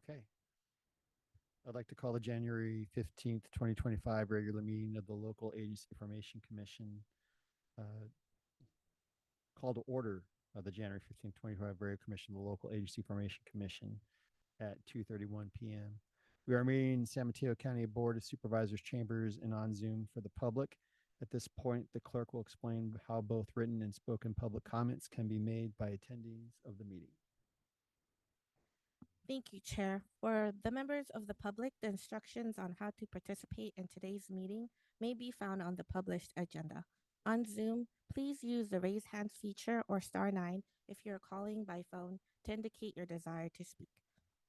Okay. I'd like to call the January 15th, 2025 regular meeting of the Local Agency Formation Commission uh, call to order of the January 15th, 2025 regular commission of the Local Agency Formation Commission at 2:31 p.m. We are meeting in San Mateo County Board of Supervisors chambers and on Zoom for the public. At this point, the clerk will explain how both written and spoken public comments can be made by attendees of the meeting. Thank you, Chair. For the members of the public, the instructions on how to participate in today's meeting may be found on the published agenda. On Zoom, please use the raise hands feature or *9 if you're calling by phone to indicate your desire to speak.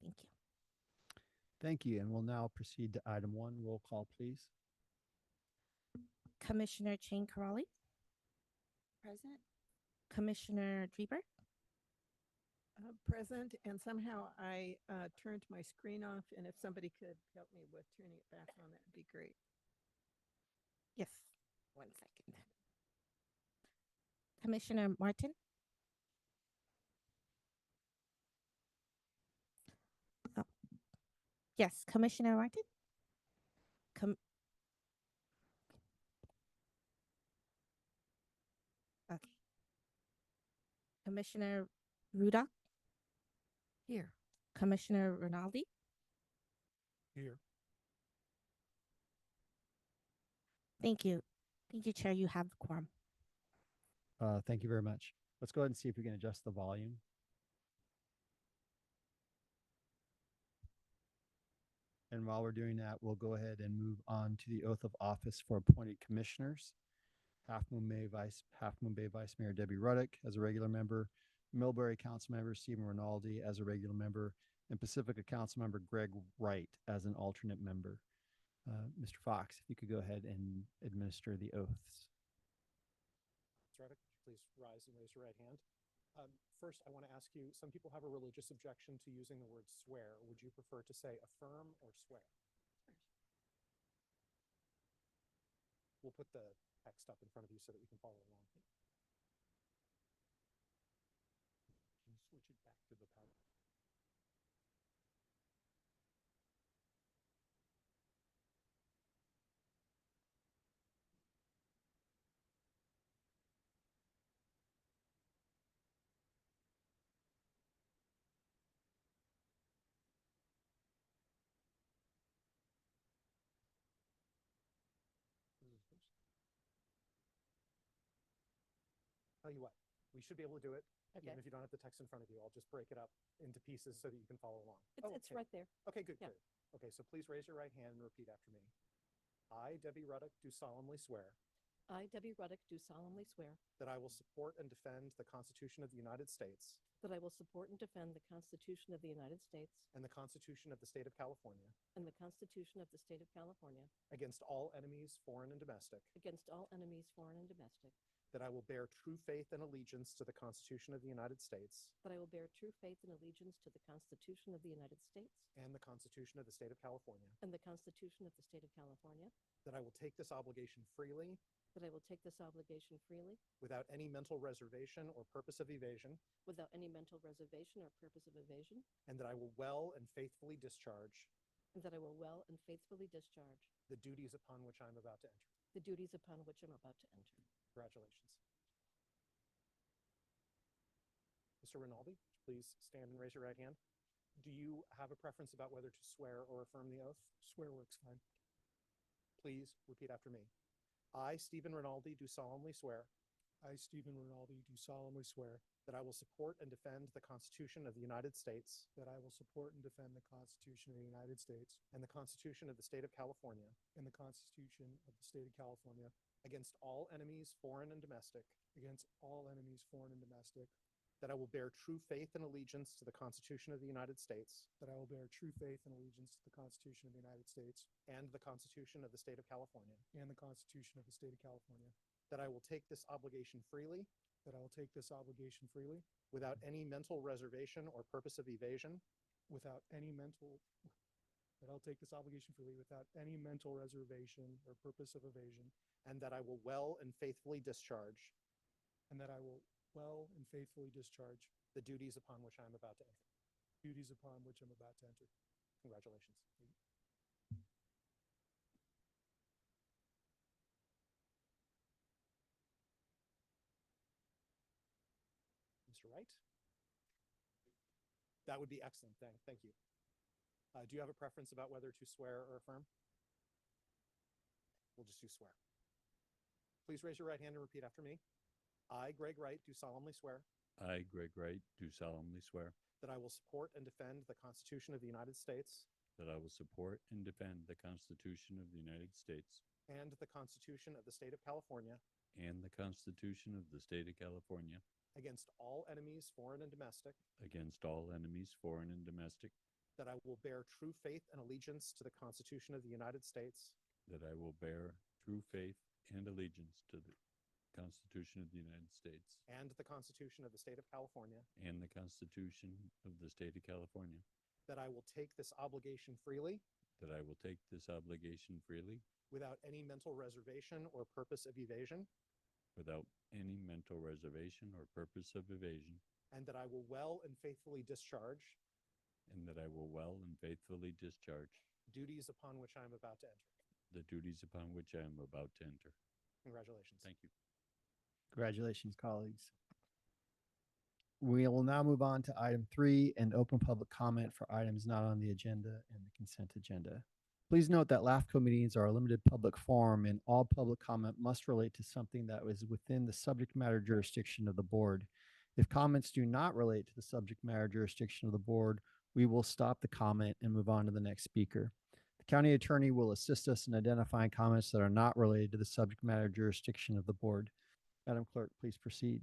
Thank you. Thank you, and we'll now proceed to item 1. Roll call, please. Commissioner Chang Karali, Present. Commissioner Dreeber, Present, and somehow I turned my screen off, and if somebody could help me with turning it back on, that would be great. yes, 1 second. Commissioner Martin, yes, Commissioner Martin, okay. Commissioner Ruda, Here. Commissioner Rinaldi, Here. thank you. Thank you, Chair. You have the quorum. Thank you very much. Let's go ahead and see if we can adjust the volume. And while we're doing that, we'll go ahead and move on to the oath of office for appointed commissioners. Half Moon Bay Vice Mayor Debbie Ruddock as a regular member, Millbury Council Member Stephen Rinaldi as a regular member, and Pacifica Council Member Greg Wright as an alternate member. Mr. Fox, if you could go ahead and administer the oaths. Ruddock, please rise and raise your right hand. First, I want to ask you, some people have a religious objection to using the word swear. Would you prefer to say affirm or swear? We'll put the text up in front of you so that you can follow along. Can you switch it back to the PowerPoint? Tell you what, we should be able to do it. Okay. Even if you don't have the text in front of you, I'll just break it up into pieces so that you can follow along. It's okay. right there. Okay, good, Yeah. good. Okay, so please raise your right hand and repeat after me. I, Debbie Ruddock, do solemnly swear I, Debbie Ruddock, do solemnly swear that I will support and defend the Constitution of the United States that I will support and defend the Constitution of the United States and the Constitution of the State of California and the Constitution of the State of California against all enemies, foreign and domestic, against all enemies, foreign and domestic, that I will bear true faith and allegiance to the Constitution of the United States that I will bear true faith and allegiance to the Constitution of the United States and the Constitution of the State of California, and the Constitution of the State of California, that I will take this obligation freely that I will take this obligation freely without any mental reservation or purpose of evasion, without any mental reservation or purpose of evasion, and that I will well and faithfully discharge and that I will well and faithfully discharge the duties upon which I am about to enter. the duties upon which I'm about to enter. Congratulations. Mr. Rinaldi, please stand and raise your right hand. Do you have a preference about whether to swear or affirm the oath? Swear works fine. Please repeat after me. I, Stephen Rinaldi, do solemnly swear I, Stephen Rinaldi, do solemnly swear that I will support and defend the Constitution of the United States that I will support and defend the Constitution of the United States and the Constitution of the State of California and the Constitution of the State of California against all enemies, foreign and domestic, against all enemies, foreign and domestic, that I will bear true faith and allegiance to the Constitution of the United States that I will bear true faith and allegiance to the Constitution of the United States and the Constitution of the State of California, and the Constitution of the State of California, that I will take this obligation freely that I will take this obligation freely without any mental reservation or purpose of evasion, without any mental that I'll take this obligation freely without any mental reservation or purpose of evasion, and that I will well and faithfully discharge and that I will well and faithfully discharge the duties upon which I am about to enter. duties upon which I'm about to enter. Congratulations. Mr. Wright? That would be excellent. Thank you. Do you have a preference about whether to swear or affirm? We'll just do swear. Please raise your right hand and repeat after me. I, Greg Wright, do solemnly swear I, Greg Wright, do solemnly swear that I will support and defend the Constitution of the United States that I will support and defend the Constitution of the United States and the Constitution of the State of California and the Constitution of the State of California against all enemies, foreign and domestic, against all enemies, foreign and domestic, that I will bear true faith and allegiance to the Constitution of the United States that I will bear true faith and allegiance to the Constitution of the United States and the Constitution of the State of California, and the Constitution of the State of California, that I will take this obligation freely that I will take this obligation freely without any mental reservation or purpose of evasion, without any mental reservation or purpose of evasion, and that I will well and faithfully discharge and that I will well and faithfully discharge duties upon which I am about to enter. the duties upon which I am about to enter. Congratulations. Thank you. Congratulations, colleagues. We will now move on to item 3 and open public comment for items not on the agenda and the consent agenda. Please note that LAFCo meetings are a limited public forum and all public comment must relate to something that was within the subject matter jurisdiction of the board. If comments do not relate to the subject matter jurisdiction of the board, we will stop the comment and move on to the next speaker. The county attorney will assist us in identifying comments that are not related to the subject matter jurisdiction of the board. Madam Clerk, please proceed.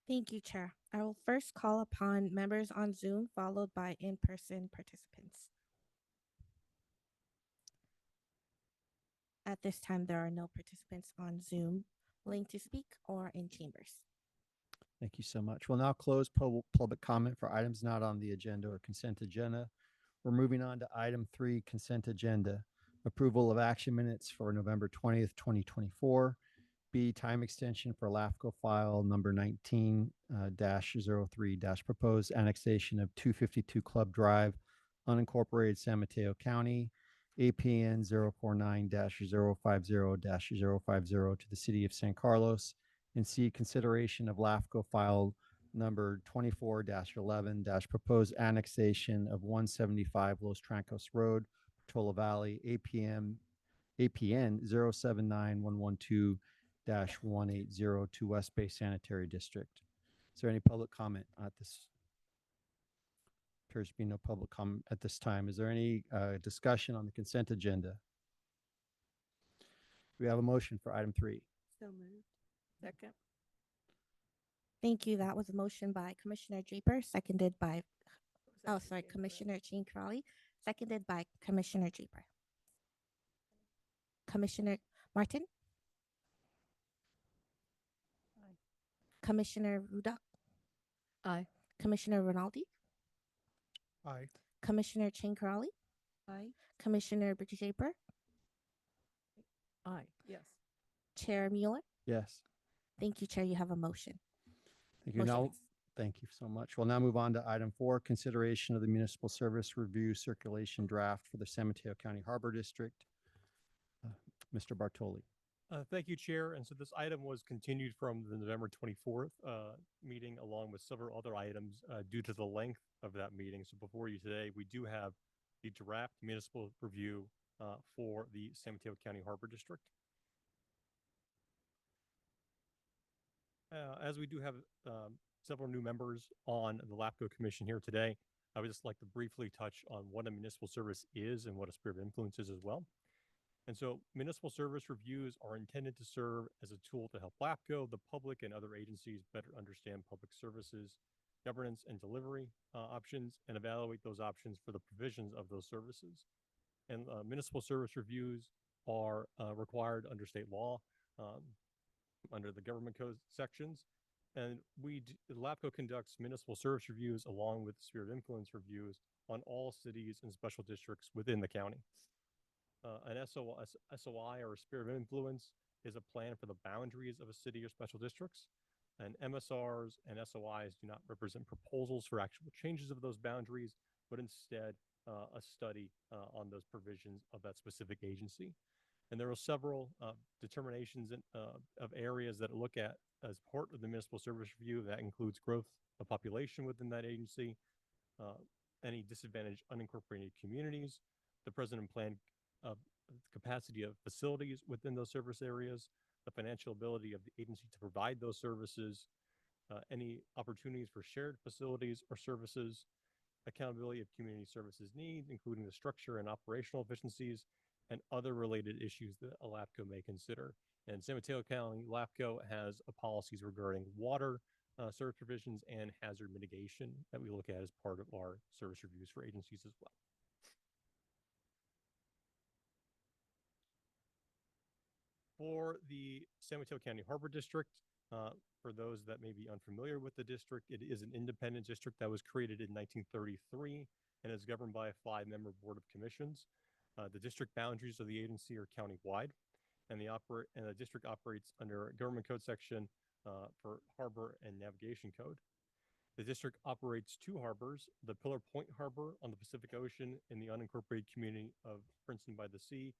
Thank you, Chair. I will first call upon members on Zoom, followed by in-person participants. At this time, there are no participants on Zoom willing to speak or in chambers. Thank you so much. We'll now close public comment for items not on the agenda or consent agenda. We're moving on to item 3, consent agenda. Approval of action minutes for November 20th, 2024. B, time extension for LAFCO file number 19-03- proposed annexation of 252 Club Drive, unincorporated San Mateo County, APN 049-050-050 to the city of San Carlos. And C, consideration of LAFCO file number 24-11- proposed annexation of 175 Los Trancos Road, Portola Valley, APN 079-112-180 to West Bay Sanitary District. Is there any public comment at this? Appears to be no public comment at this time. Is there any discussion on the consent agenda? We have a motion for item 3. So moved. Second. Thank you. That was a motion by Commissioner Draper, seconded by, Commissioner Chin Crowley, seconded by Commissioner Draper. Commissioner Martin? Aye. Commissioner Ruda? Aye. Commissioner Rinaldi? Aye. Commissioner Chin Crowley? Aye. Commissioner Draper? Aye. Yes. Chair Mueller? Yes. Thank you, Chair. You have a motion. Thank you. Motion Now, passed. thank you so much. We'll now move on to item 4, consideration of the municipal service review circulation draft for the San Mateo County Harbor District. Mr. Bartoli. Thank you, Chair. And so this item was continued from the November 24th meeting, along with several other items due to the length of that meeting. So before you today, we do have the draft municipal review for the San Mateo County Harbor District. As we do have several new members on the LAFCo Commission here today, I would just like to briefly touch on what a municipal service is and what a sphere of influence is as well. And so municipal service reviews are intended to serve as a tool to help LAFCo, the public, and other agencies better understand public services, governance, and delivery options, and evaluate those options for the provisions of those services. And municipal service reviews are required under state law, under the government code sections. And LAFCo conducts municipal service reviews along with sphere of influence reviews on all cities and special districts within the county. An SOI or sphere of influence is a plan for the boundaries of a city or special districts. And MSRs and SOIs do not represent proposals for actual changes of those boundaries, but instead a study on those provisions of that specific agency. And there are several determinations of areas that look at as part of the municipal service review. That includes growth of population within that agency, any disadvantaged unincorporated communities, the present and planned capacity of facilities within those service areas, the financial ability of the agency to provide those services, any opportunities for shared facilities or services, accountability of community services needs, including the structure and operational efficiencies, and other related issues that a LAFCo may consider. And San Mateo County LAFCo has policies regarding water service provisions and hazard mitigation that we look at as part of our service reviews for agencies as well. For the San Mateo County Harbor District, for those that may be unfamiliar with the district, it is an independent district that was created in 1933 and is governed by a 5-member board of commissions. The district boundaries of the agency are county-wide, and the district operates under Government Code Section for Harbor and Navigation Code. The district operates 2 harbors, the Pillar Point Harbor on the Pacific Ocean in the unincorporated community of Princeton by the Sea,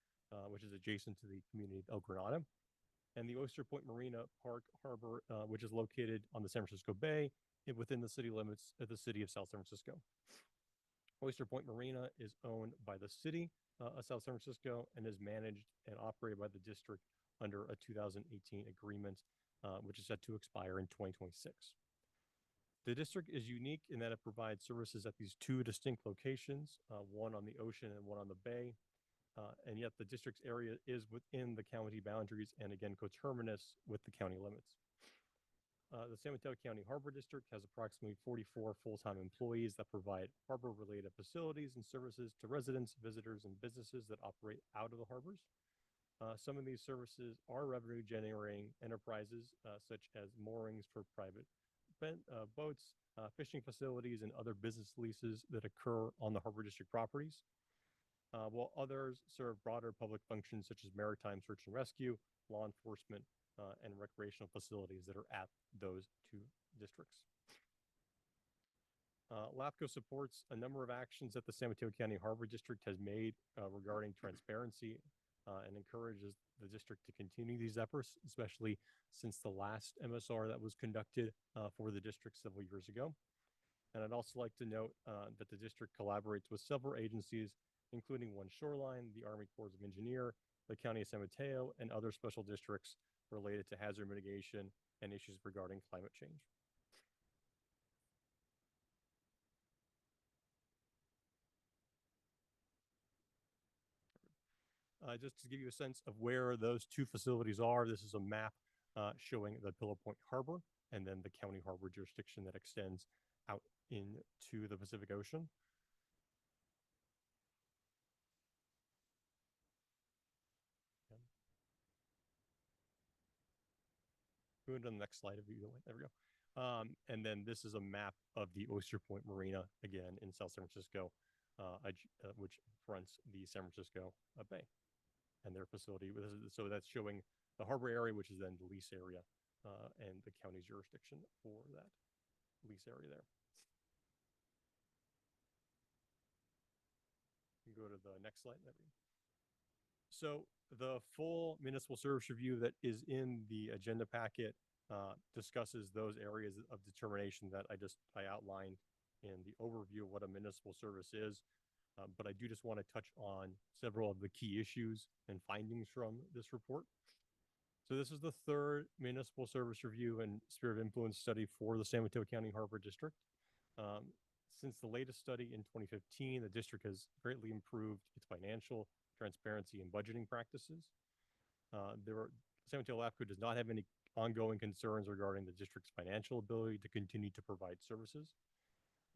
which is adjacent to the community of El Granada, and the Oyster Point Marina Park Harbor, which is located on the San Francisco Bay within the city limits of the city of South San Francisco. Oyster Point Marina is owned by the city of South San Francisco and is managed and operated by the district under a 2018 agreement, which is set to expire in 2026. The district is unique in that it provides services at these 2 distinct locations, one on the ocean and one on the bay. And yet the district's area is within the county boundaries and again coterminous with the county limits. The San Mateo County Harbor District has approximately 44 full-time employees that provide harbor-related facilities and services to residents, visitors, and businesses that operate out of the harbors. Some of these services are revenue-generating enterprises, such as moorings for private boats, fishing facilities, and other business leases that occur on the Harbor District properties. While others serve broader public functions such as maritime search and rescue, law enforcement, and recreational facilities that are at those 2 districts. LAFCo supports a number of actions that the San Mateo County Harbor District has made regarding transparency and encourages the district to continue these efforts, especially since the last MSR that was conducted for the district several years ago. And I'd also like to note that the district collaborates with several agencies, including One Shoreline, the Army Corps of Engineers, the County of San Mateo, and other special districts related to hazard mitigation and issues regarding climate change. Just to give you a sense of where those 2 facilities are, this is a map showing the Pillar Point Harbor and then the county harbor jurisdiction that extends out into the Pacific Ocean. Go to the next slide if you don't. There we go. And then this is a map of the Oyster Point Marina, again, in South San Francisco, which fronts the San Francisco Bay and their facility. So that's showing the harbor area, which is then the lease area, and the county's jurisdiction for that lease area there. You can go to the next slide. So the full municipal service review that is in the agenda packet discusses those areas of determination that I outlined in the overview of what a municipal service is. But I do just want to touch on several of the key issues and findings from this report. So this is the 3rd municipal service review and sphere of influence study for the San Mateo County Harbor District. Since the latest study in 2015, the district has greatly improved its financial transparency and budgeting practices. San Mateo LAFCo does not have any ongoing concerns regarding the district's financial ability to continue to provide services.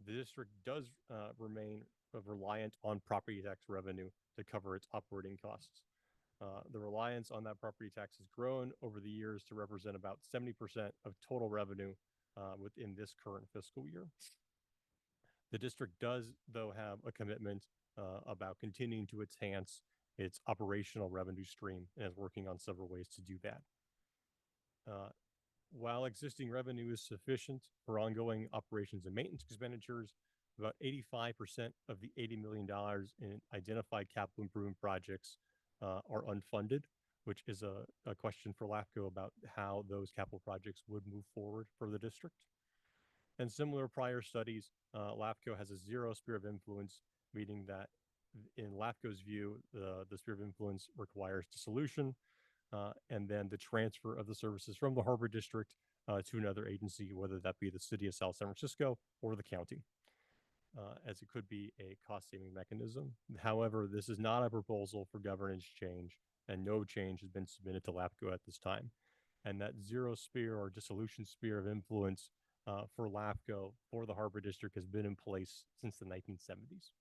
The district does remain reliant on property tax revenue to cover its operating costs. The reliance on that property tax has grown over the years to represent about 70% of total revenue within this current fiscal year. The district does, though, have a commitment about continuing to enhance its operational revenue stream and is working on several ways to do that. While existing revenue is sufficient for ongoing operations and maintenance expenditures, about 85% of the $80 million in identified capital improvement projects are unfunded, which is a question for LAFCo about how those capital projects would move forward for the district. And similar prior studies, LAFCo has a zero sphere of influence, meaning that in LAFCo's view, the sphere of influence requires dissolution and then the transfer of the services from the Harbor District to another agency, whether that be the city of South San Francisco or the county, as it could be a cost-saving mechanism. However, this is not a proposal for governance change, and no change has been submitted to LAFCO at this time. And that zero sphere or dissolution sphere of influence for LAFCO for the Harbor District has been in place since the 1970s.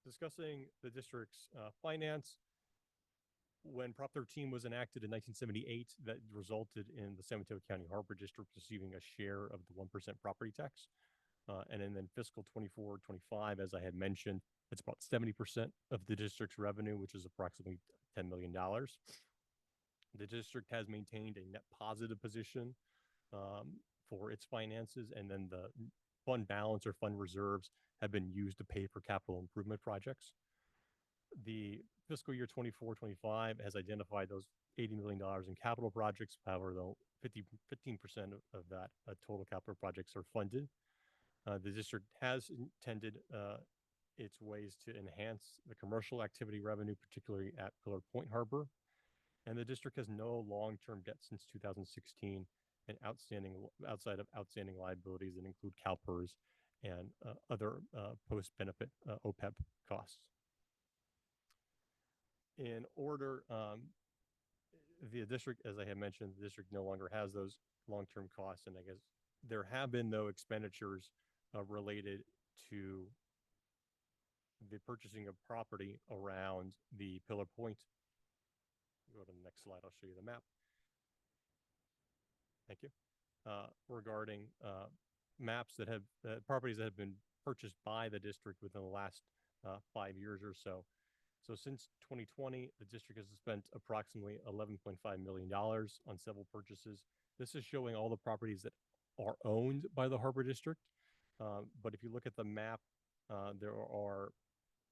Discussing the district's finance, when Prop 13 was enacted in 1978, that resulted in the San Mateo County Harbor District receiving a share of the 1% property tax. And then fiscal 24-25, as I had mentioned, it's about 70% of the district's revenue, which is approximately $10 million. The district has maintained a net positive position for its finances, and then the fund balance or fund reserves have been used to pay for capital improvement projects. The fiscal year 24-25 has identified those $80 million in capital projects. However, though 15% of that total capital projects are funded. The district has intended its ways to enhance the commercial activity revenue, particularly at Pillar Point Harbor. And the district has no long-term debt since 2016 and outside of outstanding liabilities that include CalPERS and other post-benefit OPEB costs. In order, the district, as I had mentioned, the district no longer has those long-term costs, and I guess there have been no expenditures related to the purchasing of property around the Pillar Point. Go to the next slide, I'll show you the map. Thank you. Regarding maps that have properties that have been purchased by the district within the last 5 years or so. So since 2020, the district has spent approximately $11.5 million on several purchases. This is showing all the properties that are owned by the Harbor District. But if you look at the map, there are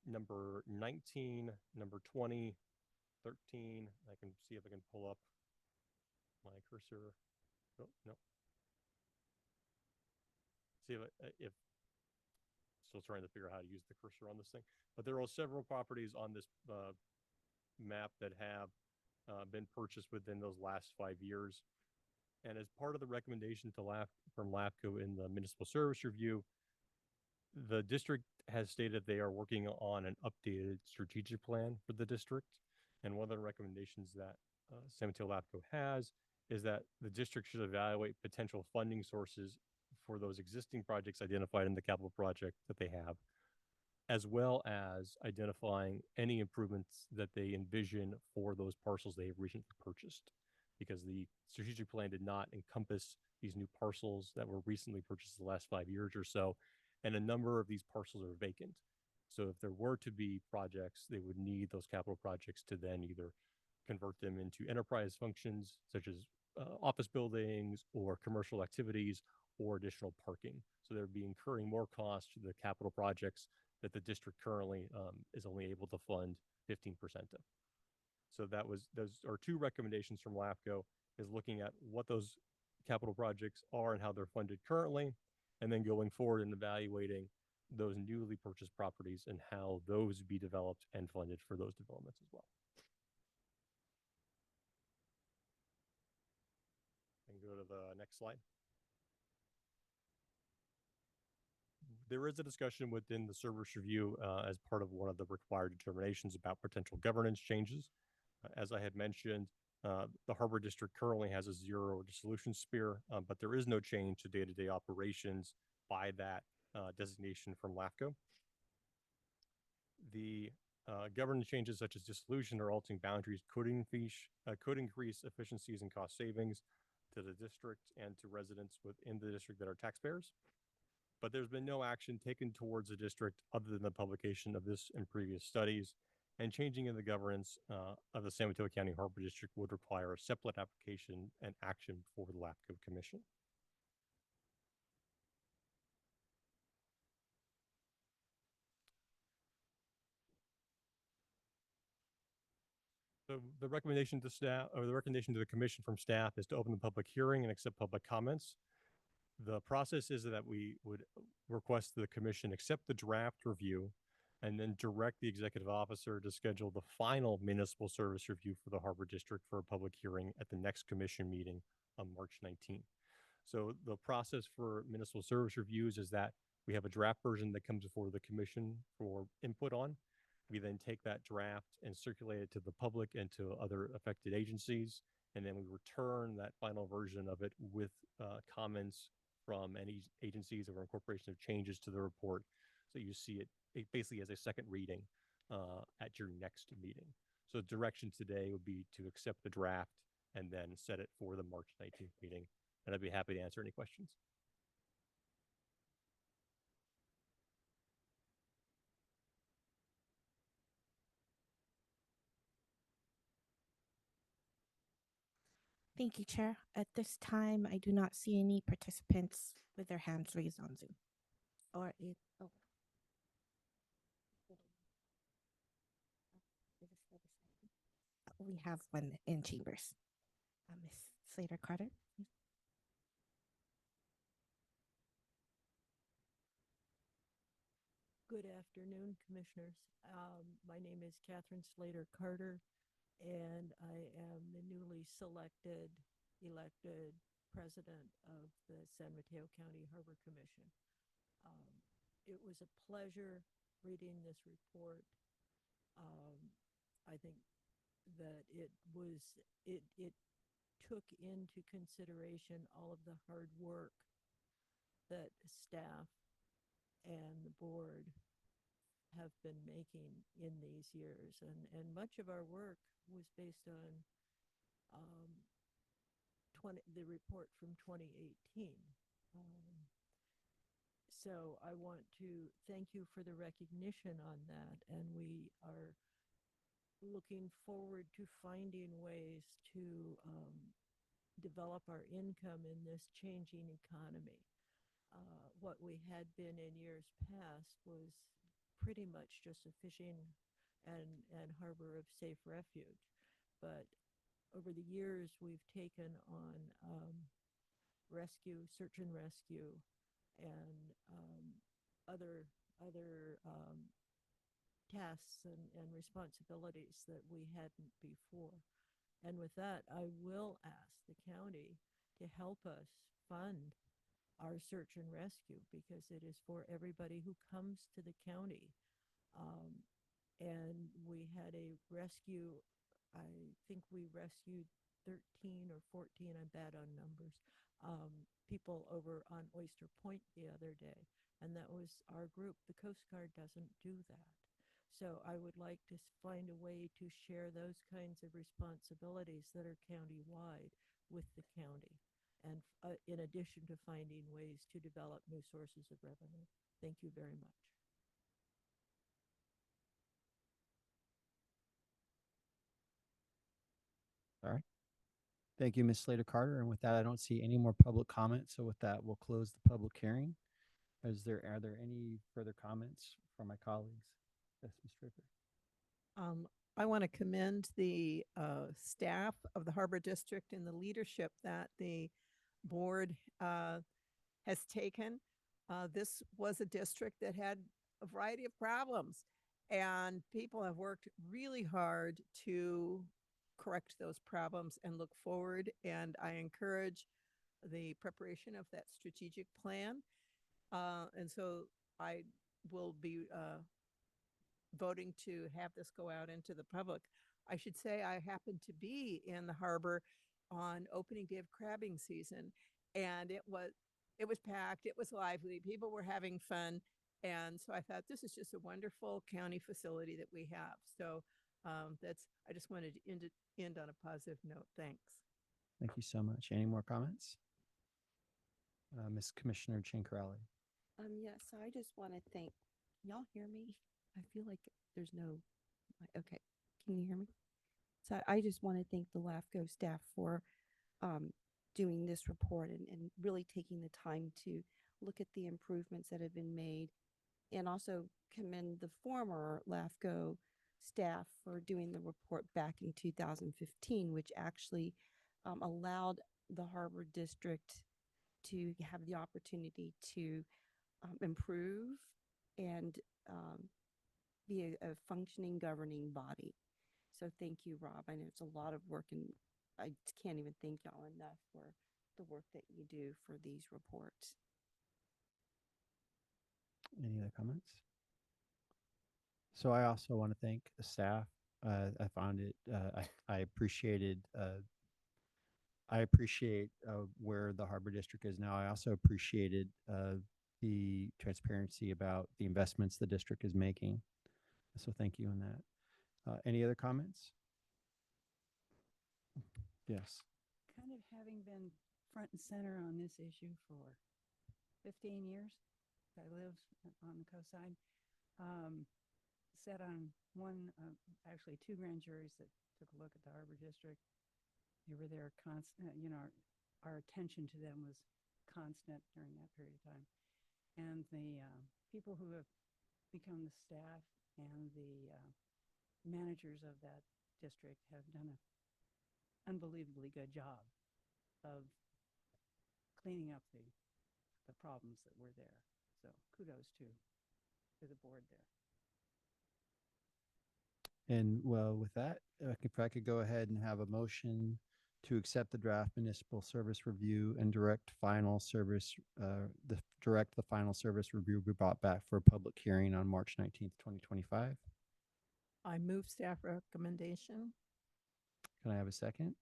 number 19, number 20, 13. I can see if I can pull up my cursor. Oh, no. See if still trying to figure out how to use the cursor on this thing. But there are several properties on this map that have been purchased within those last 5 years. And as part of the recommendation from LAFCo in the municipal service review, the district has stated they are working on an updated strategic plan for the district. And one of the recommendations that San Mateo LAFCo has is that the district should evaluate potential funding sources for those existing projects identified in the capital project that they have, as well as identifying any improvements that they envision for those parcels they have recently purchased, because the strategic plan did not encompass these new parcels that were recently purchased the last 5 years or so, and a number of these parcels are vacant. So if there were to be projects, they would need those capital projects to then either convert them into enterprise functions, such as office buildings or commercial activities or additional parking. So they'd be incurring more cost to the capital projects that the district currently is only able to fund 15% of. So those are two recommendations from LAFCo, is looking at what those capital projects are and how they're funded currently, and then going forward and evaluating those newly purchased properties and how those be developed and funded for those developments as well. And go to the next slide. There is a discussion within the service review as part of one of the required determinations about potential governance changes. As I had mentioned, the Harbor District currently has a zero dissolution sphere, but there is no change to day-to-day operations by that designation from LAFCo. The governance changes such as dissolution or altering boundaries could increase efficiencies and cost savings to the district and to residents within the district that are taxpayers. But there's been no action taken towards the district other than the publication of this and previous studies. and changing in the governance of the San Mateo County Harbor District would require a separate application and action before the LAFCo Commission. So the recommendation to staff, or the recommendation to the commission from staff, is to open the public hearing and accept public comments. The process is that we would request the commission accept the draft review and then direct the executive officer to schedule the final municipal service review for the Harbor District for a public hearing at the next commission meeting on March 19th. So the process for municipal service reviews is that we have a draft version that comes before the commission for input on. We then take that draft and circulate it to the public and to other affected agencies. And then we return that final version of it with comments from any agencies or incorporation of changes to the report. So you see it basically as a second reading at your next meeting. So direction today would be to accept the draft and then set it for the March 19th meeting. And I'd be happy to answer any questions. Thank you, Chair. At this time, I do not see any participants with their hands raised on Zoom. Or it, oh. We have one in chambers. Ms. Slater Carter. Good afternoon, Commissioners. My name is Catherine Slater Carter, and I am the newly elected president of the San Mateo County Harbor Commission. It was a pleasure reading this report. I think that it took into consideration all of the hard work that staff and the board have been making in these years. And much of our work was based on the report from 2018. So I want to thank you for the recognition on that. And we are looking forward to finding ways to develop our income in this changing economy. What we had been in years past was pretty much just a fishing and harbor of safe refuge. But over the years, we've taken on rescue, search and rescue, and other tasks and responsibilities that we hadn't before. And with that, I will ask the county to help us fund our search and rescue, because it is for everybody who comes to the county. And we had a rescue, I think we rescued 13 or 14, I'm bad on numbers, people over on Oyster Point the other day. And that was our group. The Coast Guard doesn't do that. So I would like to find a way to share those kinds of responsibilities that are county-wide with the county. And in addition to finding ways to develop new sources of revenue. Thank you very much. All right. Thank you, Ms. Slater Carter. And with that, I don't see any more public comments. So with that, we'll close the public hearing. Are there any further comments from my colleagues? Yes, Ms. Draper. I want to commend the staff of the Harbor District and the leadership that the board has taken. This was a district that had a variety of problems, and people have worked really hard to correct those problems and look forward. And I encourage the preparation of that strategic plan. And so I will be voting to have this go out into the public. I should say I happened to be in the harbor on opening day of crabbing season, and it was packed, it was lively, people were having fun. And so I thought, this is just a wonderful county facility that we have. So I just wanted to end on a positive note. Thanks. Thank you so much. Any more comments? Ms. Commissioner Chinkarelli. Yeah, so I just want to thank, y'all hear me? I feel like there's no Okay, can you hear me? So I just want to thank the LAFCO staff for um, doing this report and really taking the time to look at the improvements that have been made, and also commend the former LAFCO staff for doing the report back in 2015, which actually allowed the Harbor District to have the opportunity to improve and um, be a functioning governing body. So thank you, Rob. I know it's a lot of work, and I can't even thank y'all enough for the work that you do for these reports. Any other comments? So I also want to thank the staff. I found it, I appreciated, I appreciate where the Harbor District is now. I also appreciated the transparency about the investments the district is making. So thank you on that. Any other comments? Yes. Kind of having been front and center on this issue for 15 years. I live on the coastside. Sat on one, actually two grand juries that took a look at the Harbor District. They were there constant, our attention to them was constant during that period of time. And the people who have become the staff and the managers of that district have done an unbelievably good job of cleaning up the problems that were there. So kudos to the board there. And well, with that, if I could go ahead and have a motion to accept the draft municipal service review and direct the final service review be brought back for a public hearing on March 19th, 2025. I move staff recommendation. Can I have a second?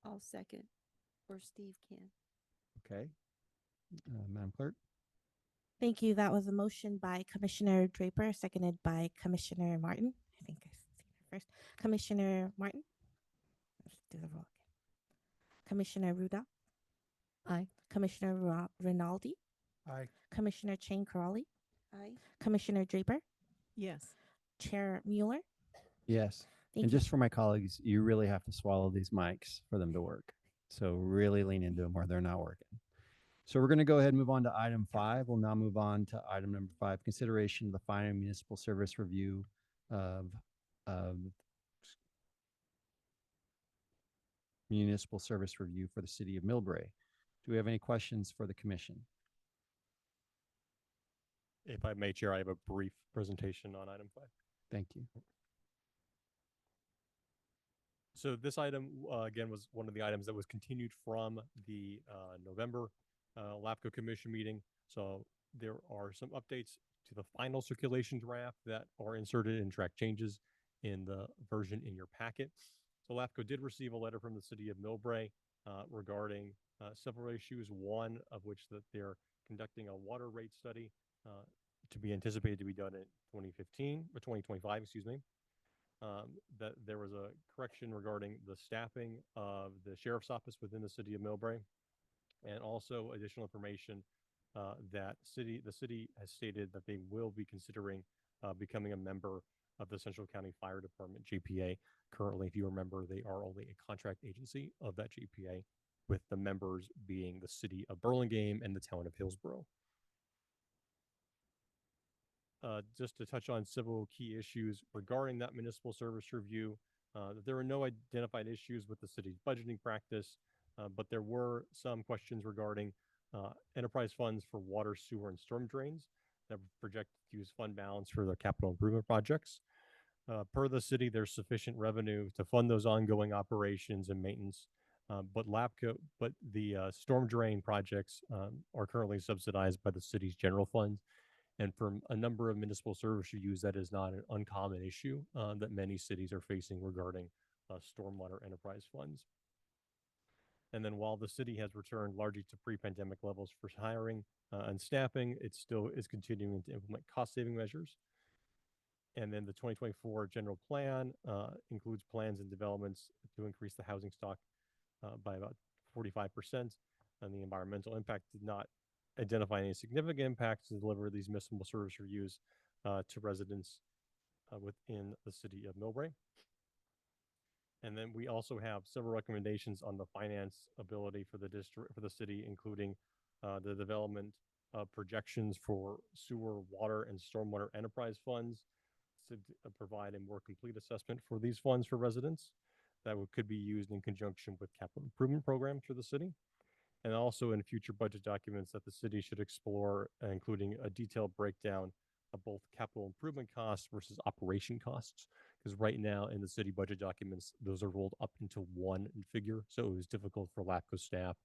I'll second, or Steve can. Okay. Madam Clerk? Thank you. That was a motion by Commissioner Draper, seconded by Commissioner Martin. I think I see that first. Commissioner Martin? Let's do the roll again. Commissioner Rudolph? Aye. Commissioner Rinaldi? Aye. Commissioner Chang Crowley? Aye. Commissioner Draper? Yes. Chair Mueller? Yes. Thank And you. just for my colleagues, you really have to swallow these mics for them to work. So really lean into them or they're not working. So we're going to go ahead and move on to item 5. We'll now move on to item number 5, consideration of the final municipal service review of municipal service review for the city of Millbrae. Do we have any questions for the commission? If I may, Chair, I have a brief presentation on item 5. Thank you. So this item, again, was one of the items that was continued from the November LAFCo Commission meeting. So there are some updates to the final circulation draft that are inserted in track changes in the version in your packet. So LAFCO did receive a letter from the city of Millbrae regarding several issues, one of which that they're conducting a water rate study to be anticipated to be done in 2015 or 2025, excuse me. That there was a correction regarding the staffing of the sheriff's office within the city of Millbrae, and also additional information that the city has stated that they will be considering becoming a member of the Central County Fire Department JPA. Currently, if you remember, they are only a contract agency of that JPA, with the members being the city of Burlingame and the town of Hillsborough. Just to touch on several key issues regarding that municipal service review, there were no identified issues with the city's budgeting practice, but there were some questions regarding enterprise funds for water, sewer, and storm drains that project to use fund balance for their capital improvement projects. Per the city, there's sufficient revenue to fund those ongoing operations and maintenance, but the storm drain projects are currently subsidized by the city's general fund. And for a number of municipal service reviews, that is not an uncommon issue that many cities are facing regarding stormwater enterprise funds. And then while the city has returned largely to pre-pandemic levels for hiring and staffing, it still is continuing to implement cost-saving measures. And then the 2024 general plan includes plans and developments to increase the housing stock by about 45%. And the environmental impact did not identify any significant impacts to deliver these municipal service reviews, to residents within the city of Millbrae. And then we also have several recommendations on the finance ability for the district, for the city, including the development of projections for sewer, water, and stormwater enterprise funds to provide a more complete assessment for these funds for residents that could be used in conjunction with capital improvement programs for the city. And also in future budget documents that the city should explore, including a detailed breakdown of both capital improvement costs versus operation costs. Because right now in the city budget documents, those are rolled up into one figure. So it was difficult for LAFCo staff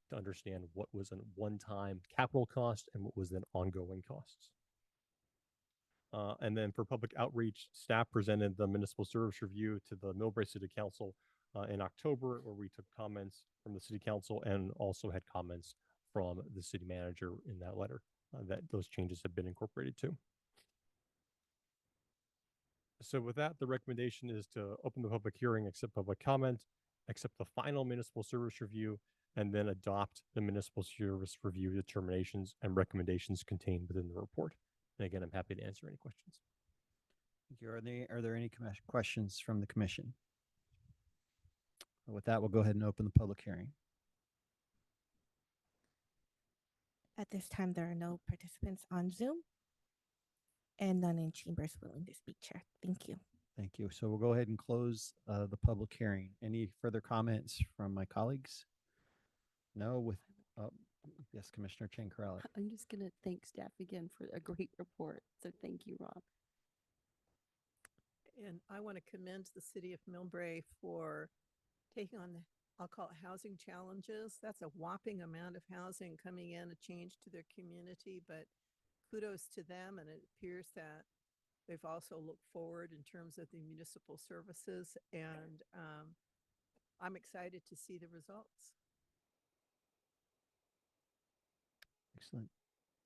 to understand what was a one-time capital cost and what was then ongoing costs. And then for public outreach, staff presented the municipal service review to the Millbrae City Council in October, where we took comments from the city council and also had comments from the city manager in that letter that those changes have been incorporated to. So with that, the recommendation is to open the public hearing, accept public comment, accept the final municipal service review, and then adopt the municipal service review determinations and recommendations contained within the report. And again, I'm happy to answer any questions. Thank you. Are there any questions from the commission? With that, we'll go ahead and open the public hearing. At this time, there are no participants on Zoom and none in chambers willing to speak, Chair. Thank you. Thank you. So we'll go ahead and close the public hearing. Any further comments from my colleagues? No, yes, Commissioner Chen Corrales. I'm just going to thank staff again for a great report. So thank you, Rob. And I want to commend the city of Millbrae for taking on the, I'll call it housing challenges. That's a whopping amount of housing coming in, a change to their community, but kudos to them. And it appears that they've also looked forward in terms of the municipal services. And I'm excited to see the results. Excellent.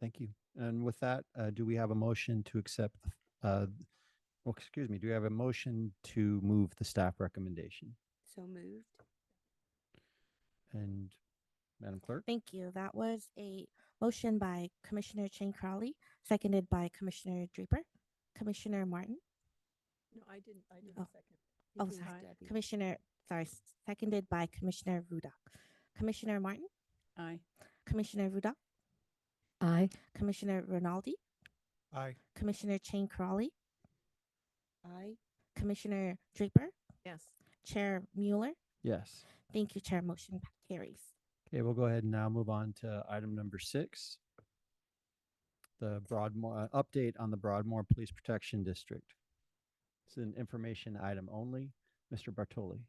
Thank you. And with that, do we have a motion to accept, well, excuse me, do we have a motion to move the staff recommendation? So moved. And Madam Clerk? Thank you. That was a motion by Commissioner Chen Crowley, seconded by Commissioner Draper. Commissioner Martin? No, I didn't Oh. second. Oh, It was sorry. Debbie. Seconded by Commissioner Ruda. Commissioner Martin? Aye. Commissioner Ruda? Aye. Commissioner Rinaldi? Aye. Commissioner Chen Crowley? Aye. Commissioner Draper? Yes. Chair Mueller? Yes. Thank you, Chair. Motion carries. Okay, we'll go ahead and now move on to item number 6. The Broadmoor update on the Broadmoor Police Protection District. It's an information item only. Mr. Bartoli.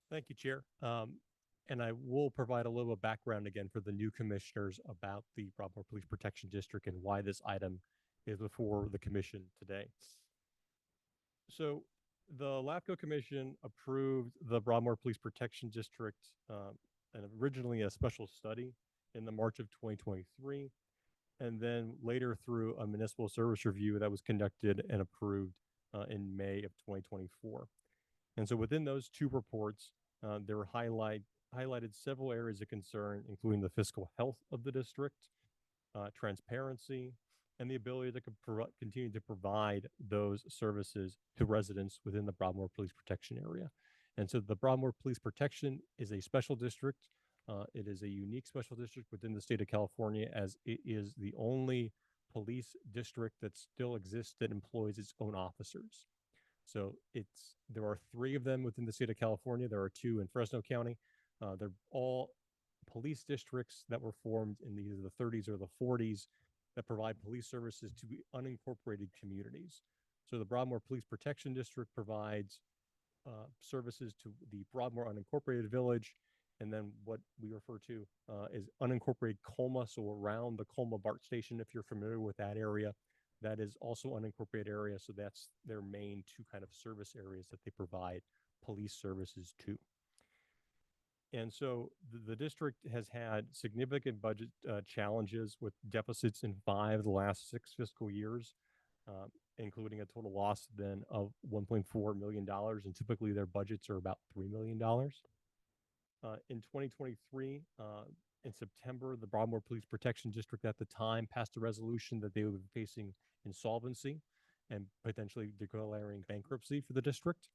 Thank you, Chair. And I will provide a little background again for the new commissioners about the Broadmoor Police Protection District and why this item is before the commission today. So the LAFCo Commission approved the Broadmoor Police Protection District and originally a special study in the March of 2023, and then later through a municipal service review that was conducted and approved in May of 2024. And so within those two reports, there were highlighted several areas of concern, including the fiscal health of the district, transparency, and the ability to continue to provide those services to residents within the Broadmoor Police Protection area. And so the Broadmoor Police Protection is a special district. It is a unique special district within the state of California, as it is the only police district that still exists that employs its own officers. So there are 3 of them within the state of California. There are 2 in Fresno County. They're all police districts that were formed in either the 30s or the 40s that provide police services to unincorporated communities. So the Broadmoor Police Protection District provides services to the Broadmoor unincorporated village, and then what we refer to is unincorporated Colma, so around the Colma BART station, if you're familiar with that area. That is also unincorporated area, so that's their main 2 kind of service areas that they provide police services to. And so the district has had significant budget challenges with deficits in 5 of the last 6 fiscal years, including a total loss then of $1.4 million. And typically their budgets are about $3 million. In 2023, in September, the Broadmoor Police Protection District at the time passed a resolution that they would be facing insolvency and potentially declaring bankruptcy for the district.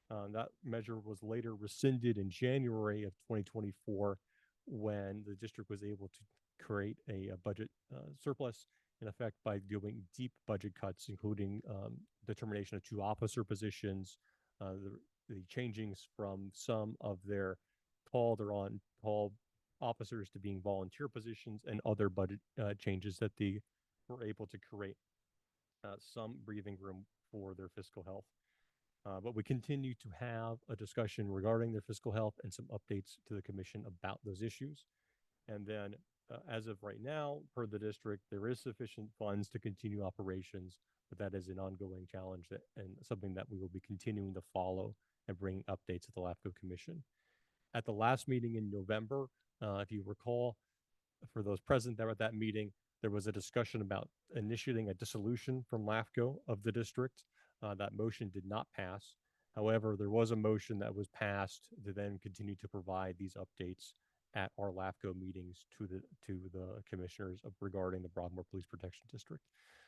That measure was later rescinded in January of 2024 when the district was able to create a budget surplus, in effect, by doing deep budget cuts, including determination of 2 officer positions, the changings from some of their they're on call officers to being volunteer positions, and other budget changes that they were able to create some breathing room for their fiscal health. But we continue to have a discussion regarding their fiscal health and some updates to the commission about those issues. And then, as of right now, per the district, there is sufficient funds to continue operations, but that is an ongoing challenge and something that we will be continuing to follow and bring updates to the LAFCo Commission. At the last meeting in November, if you recall, for those present there at that meeting, there was a discussion about initiating a dissolution from LAFCO of the district. That motion did not pass. However, there was a motion that was passed to then continue to provide these updates at our LAFCO meetings to the commissioners regarding the Broadmoor Police Protection District.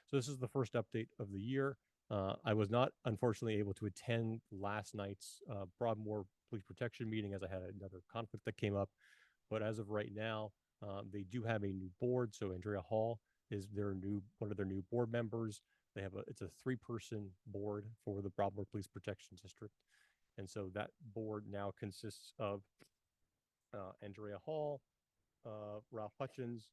So this is the first update of the year. I was not, unfortunately, able to attend last night's Broadmoor Police Protection meeting, as I had another conflict that came up. But as of right now, they do have a new board. So Andrea Hall is one of their new board members. They have it's a 3-person board for the Broadmoor Police Protection District. And so that board now consists of Andrea Hall, Ralph Hutchins,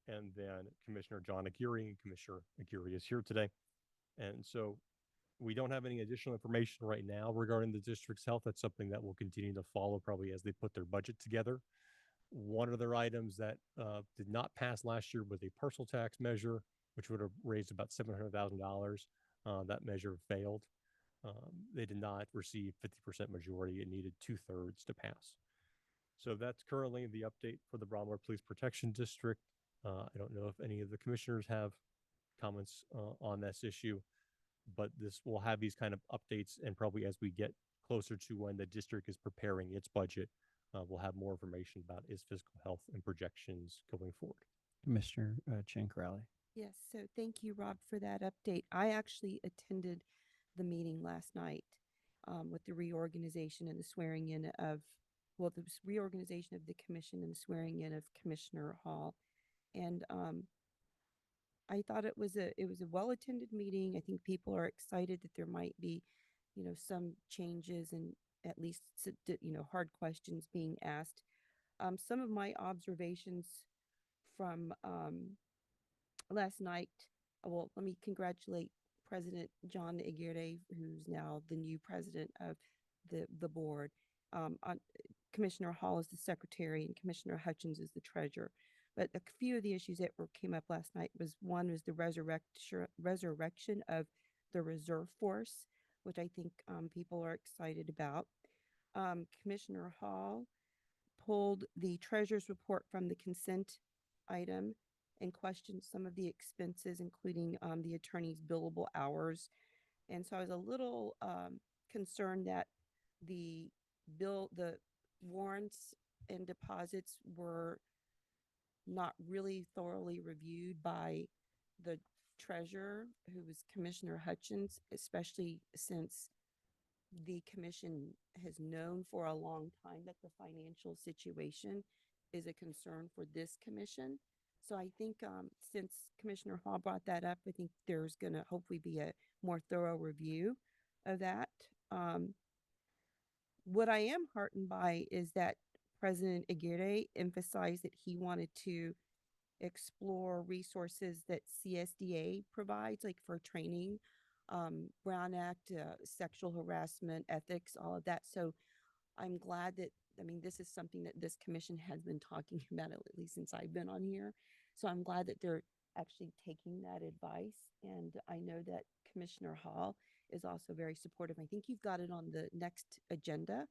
and then Commissioner John Aguirre. And Commissioner Aguirre is here today. And so we don't have any additional information right now regarding the district's health. That's something that we'll continue to follow probably as they put their budget together. One of their items that did not pass last year was a parcel tax measure, which would have raised about $700,000. That measure failed. They did not receive 50% majority. It needed 2/3 to pass. So that's currently the update for the Broadmoor Police Protection District. I don't know if any of the commissioners have comments on this issue, but this will have these kind of updates, and probably as we get closer to when the district is preparing its budget, we'll have more information about its fiscal health and projections going forward. Commissioner Ciancarelli. Yes, so thank you, Rob, for that update. I actually attended the meeting last night with the reorganization and the swearing in of, the reorganization of the commission and the swearing in of Commissioner Hall. And I thought it was a well-attended meeting. I think people are excited that there might be, some changes and at least, hard questions being asked. Some of my observations from last night, well, let me congratulate President John Aguirre, who's now the new president of the board. Commissioner Hall is the secretary and Commissioner Hutchins is the treasurer. But a few of the issues that came up last night was the resurrection of the reserve force, which I think people are excited about. Commissioner Hall pulled the treasurer's report from the consent item and questioned some of the expenses, including the attorney's billable hours. And so I was a little concerned that the warrants and deposits were not really thoroughly reviewed by the treasurer, who was Commissioner Hutchins, especially since the commission has known for a long time that the financial situation is a concern for this commission. So I think since Commissioner Hall brought that up, I think there's going to hopefully be a more thorough review of that. What I am heartened by is that President Aguirre emphasized that he wanted to explore resources that CSDA provides, like for training, Brown Act, sexual harassment, ethics, all of that. So I'm glad that, this is something that this commission has been talking about, at least since I've been on here. So I'm glad that they're actually taking that advice. And I know that Commissioner Hall is also very supportive. I think you've got it on the next agenda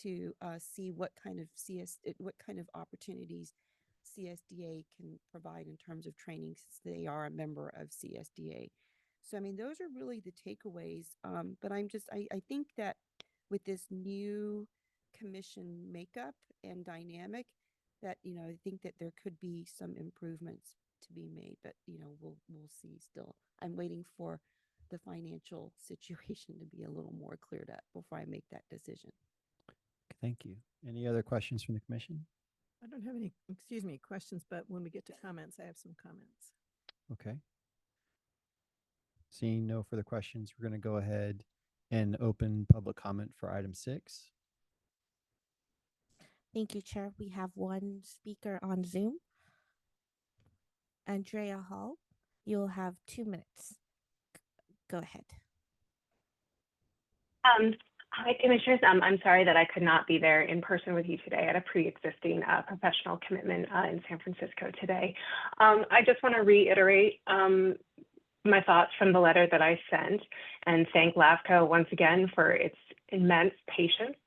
to see what kind of opportunities CSDA can provide in terms of training, since they are a member of CSDA. So, those are really the takeaways. But I think that with this new commission makeup and dynamic, that, I think that there could be some improvements to be made, but we'll see still. I'm waiting for the financial situation to be a little more cleared up before I make that decision. Thank you. Any other questions from the commission? I don't have any, excuse me, questions, but when we get to comments, I have some comments. Okay. Seeing no further questions, we're going to go ahead and open public comment for item 6. Thank you, Chair. We have one speaker on Zoom. Andrea Hall, you'll have 2 minutes. Go ahead. Hi, Commissioners. I'm sorry that I could not be there in person with you today. I had a pre-existing professional commitment in San Francisco today. I just want to reiterate my thoughts from the letter that I sent and thank LAFCo once again for its immense patience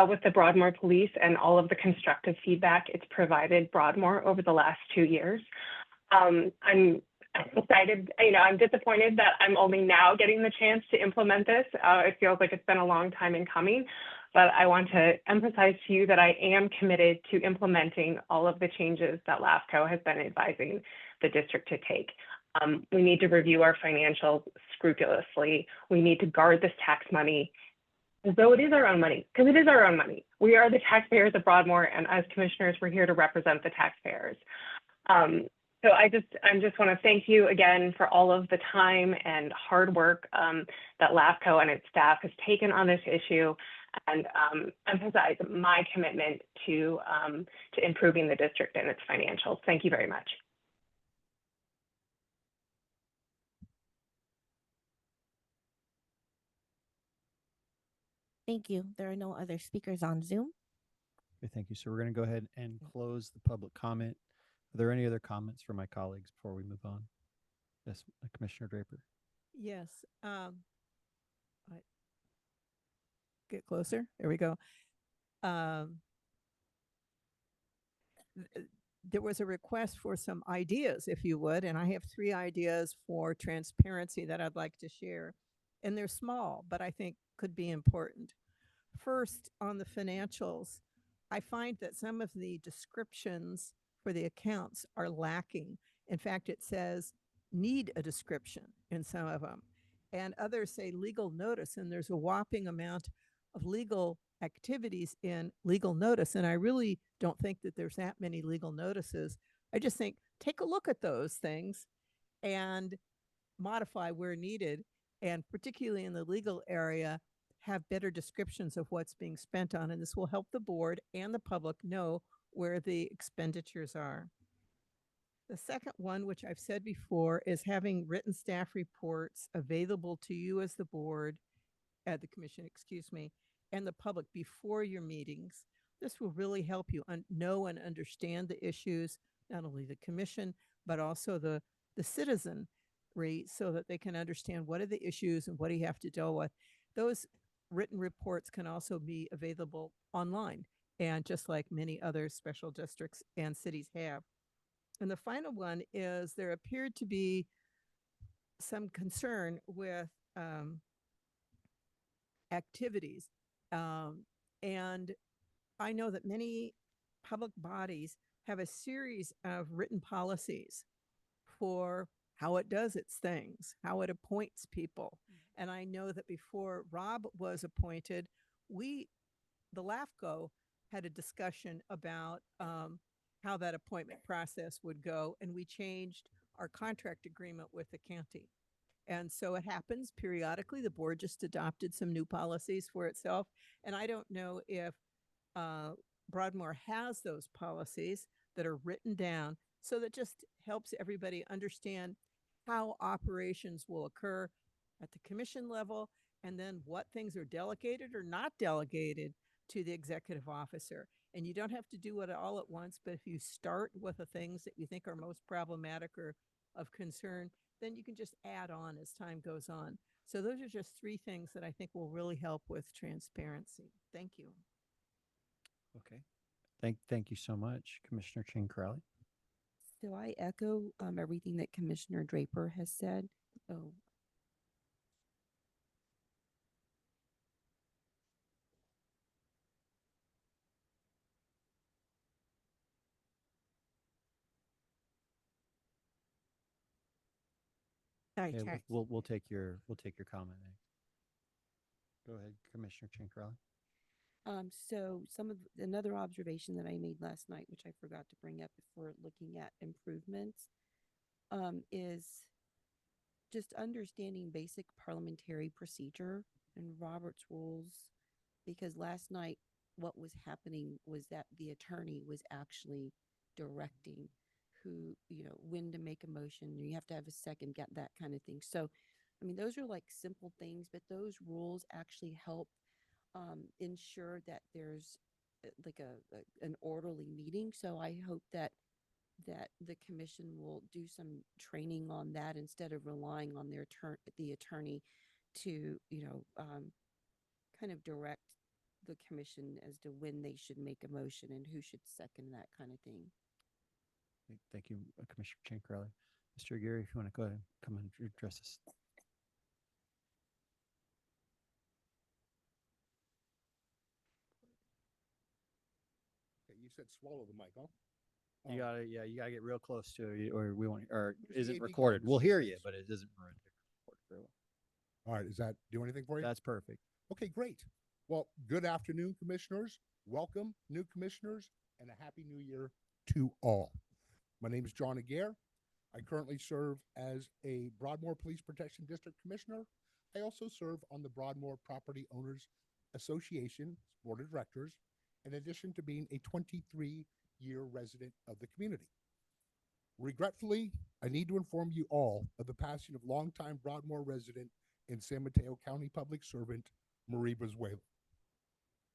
with the Broadmoor Police and all of the constructive feedback it's provided Broadmoor over the last 2 years. I'm excited, I'm disappointed that I'm only now getting the chance to implement this. It feels like it's been a long time in coming, but I want to emphasize to you that I am committed to implementing all of the changes that LAFCo has been advising the district to take. We need to review our financials scrupulously. We need to guard this tax money as though it is our own money, because it is our own money. We are the taxpayers of Broadmoor, and as commissioners, we're here to represent the taxpayers. So I just want to thank you again for all of the time and hard work that LAFCo and its staff has taken on this issue, and emphasize my commitment to improving the district and its financials. Thank you very much. Thank you. There are no other speakers on Zoom. Okay, thank you. So we're going to go ahead and close the public comment. Are there any other comments from my colleagues before we move on? Yes, Commissioner Draper. Yes. Get closer. There we go. There was a request for some ideas, if you would, and I have 3 ideas for transparency that I'd like to share. And they're small, but I think could be important. First, on the financials, I find that some of the descriptions for the accounts are lacking. In fact, it says need a description in some of them, and others say legal notice, and there's a whopping amount of legal activities in legal notice, and I really don't think that there's that many legal notices. I just think take a look at those things and modify where needed, and particularly in the legal area, have better descriptions of what's being spent on, and this will help the board and the public know where the expenditures are. The second one, which I've said before, is having written staff reports available to you as the board, the commission, excuse me, and the public before your meetings. This will really help you know and understand the issues, not only the commission, but also the citizenry, so that they can understand what are the issues and what do you have to deal with. Those written reports can also be available online, and just like many other special districts and cities have. And the final one is there appeared to be some concern with activities. And I know that many public bodies have a series of written policies for how it does its things, how it appoints people. And I know that before Rob was appointed, the LAFCo had a discussion about how that appointment process would go, and we changed our contract agreement with the county. And so it happens periodically. The board just adopted some new policies for itself, and I don't know if Broadmoor has those policies that are written down, so that just helps everybody understand how operations will occur at the commission level, and then what things are delegated or not delegated to the executive officer. And you don't have to do it all at once, but if you start with the things that you think are most problematic or of concern, then you can just add on as time goes on. So those are just 3 things that I think will really help with transparency. Thank you. Okay. Thank you so much, Commissioner Ching Crowley. So I echo everything that Commissioner Draper has said. Oh, Sorry, Okay, Chair. we'll take your comment next. Go ahead, Commissioner Chankrali. So another observation that I made last night, which I forgot to bring up if we're looking at improvements, is just understanding basic parliamentary procedure and Robert's rules. Because last night, what was happening was that the attorney was actually directing who, when to make a motion. You have to have a second, get that kind of thing. So, I mean, those are like simple things, but those rules actually help ensure that there's like an orderly meeting. So I hope that the commission will do some training on that instead of relying on the attorney to kind of direct the commission as to when they should make a motion and who should second that kind of thing. Thank you, Commissioner Chankrali. Mr. Aguirre, if you want to go ahead and come and address us. Okay, you said swallow the mic, huh? You gotta, yeah, you gotta get real close to it, or we won't, or Here's the isn't AV recorded. We'll hear you, conversations. but it isn't recorded very well. All right, does that do anything for you? That's perfect. Okay, great. Well, good afternoon, commissioners. Welcome, new commissioners, and a happy new year to all. My name is John Aguirre. I currently serve as a Broadmoor Police Protection District Commissioner. I also serve on the Broadmoor Property Owners Association Board of Directors, in addition to being a 23-year resident of the community. Regretfully, I need to inform you all of the passing of longtime Broadmoor resident and San Mateo County public servant, Marie Brizuela.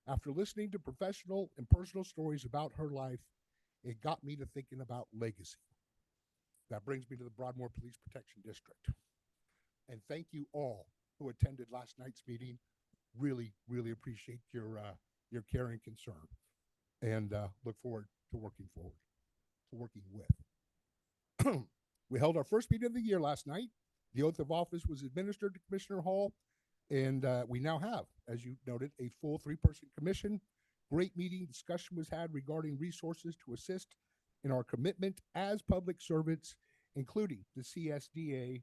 After listening to professional and personal stories about her life, it got me to thinking about legacy. That brings me to the Broadmoor Police Protection District. And thank you all who attended last night's meeting. Really, really appreciate your care and concern, and look forward to working with. We held our first meeting of the year last night. The oath of office was administered to Commissioner Hall, and we now have, as you noted, a full 3-person commission. Great meeting discussion was had regarding resources to assist in our commitment as public servants, including the CSDA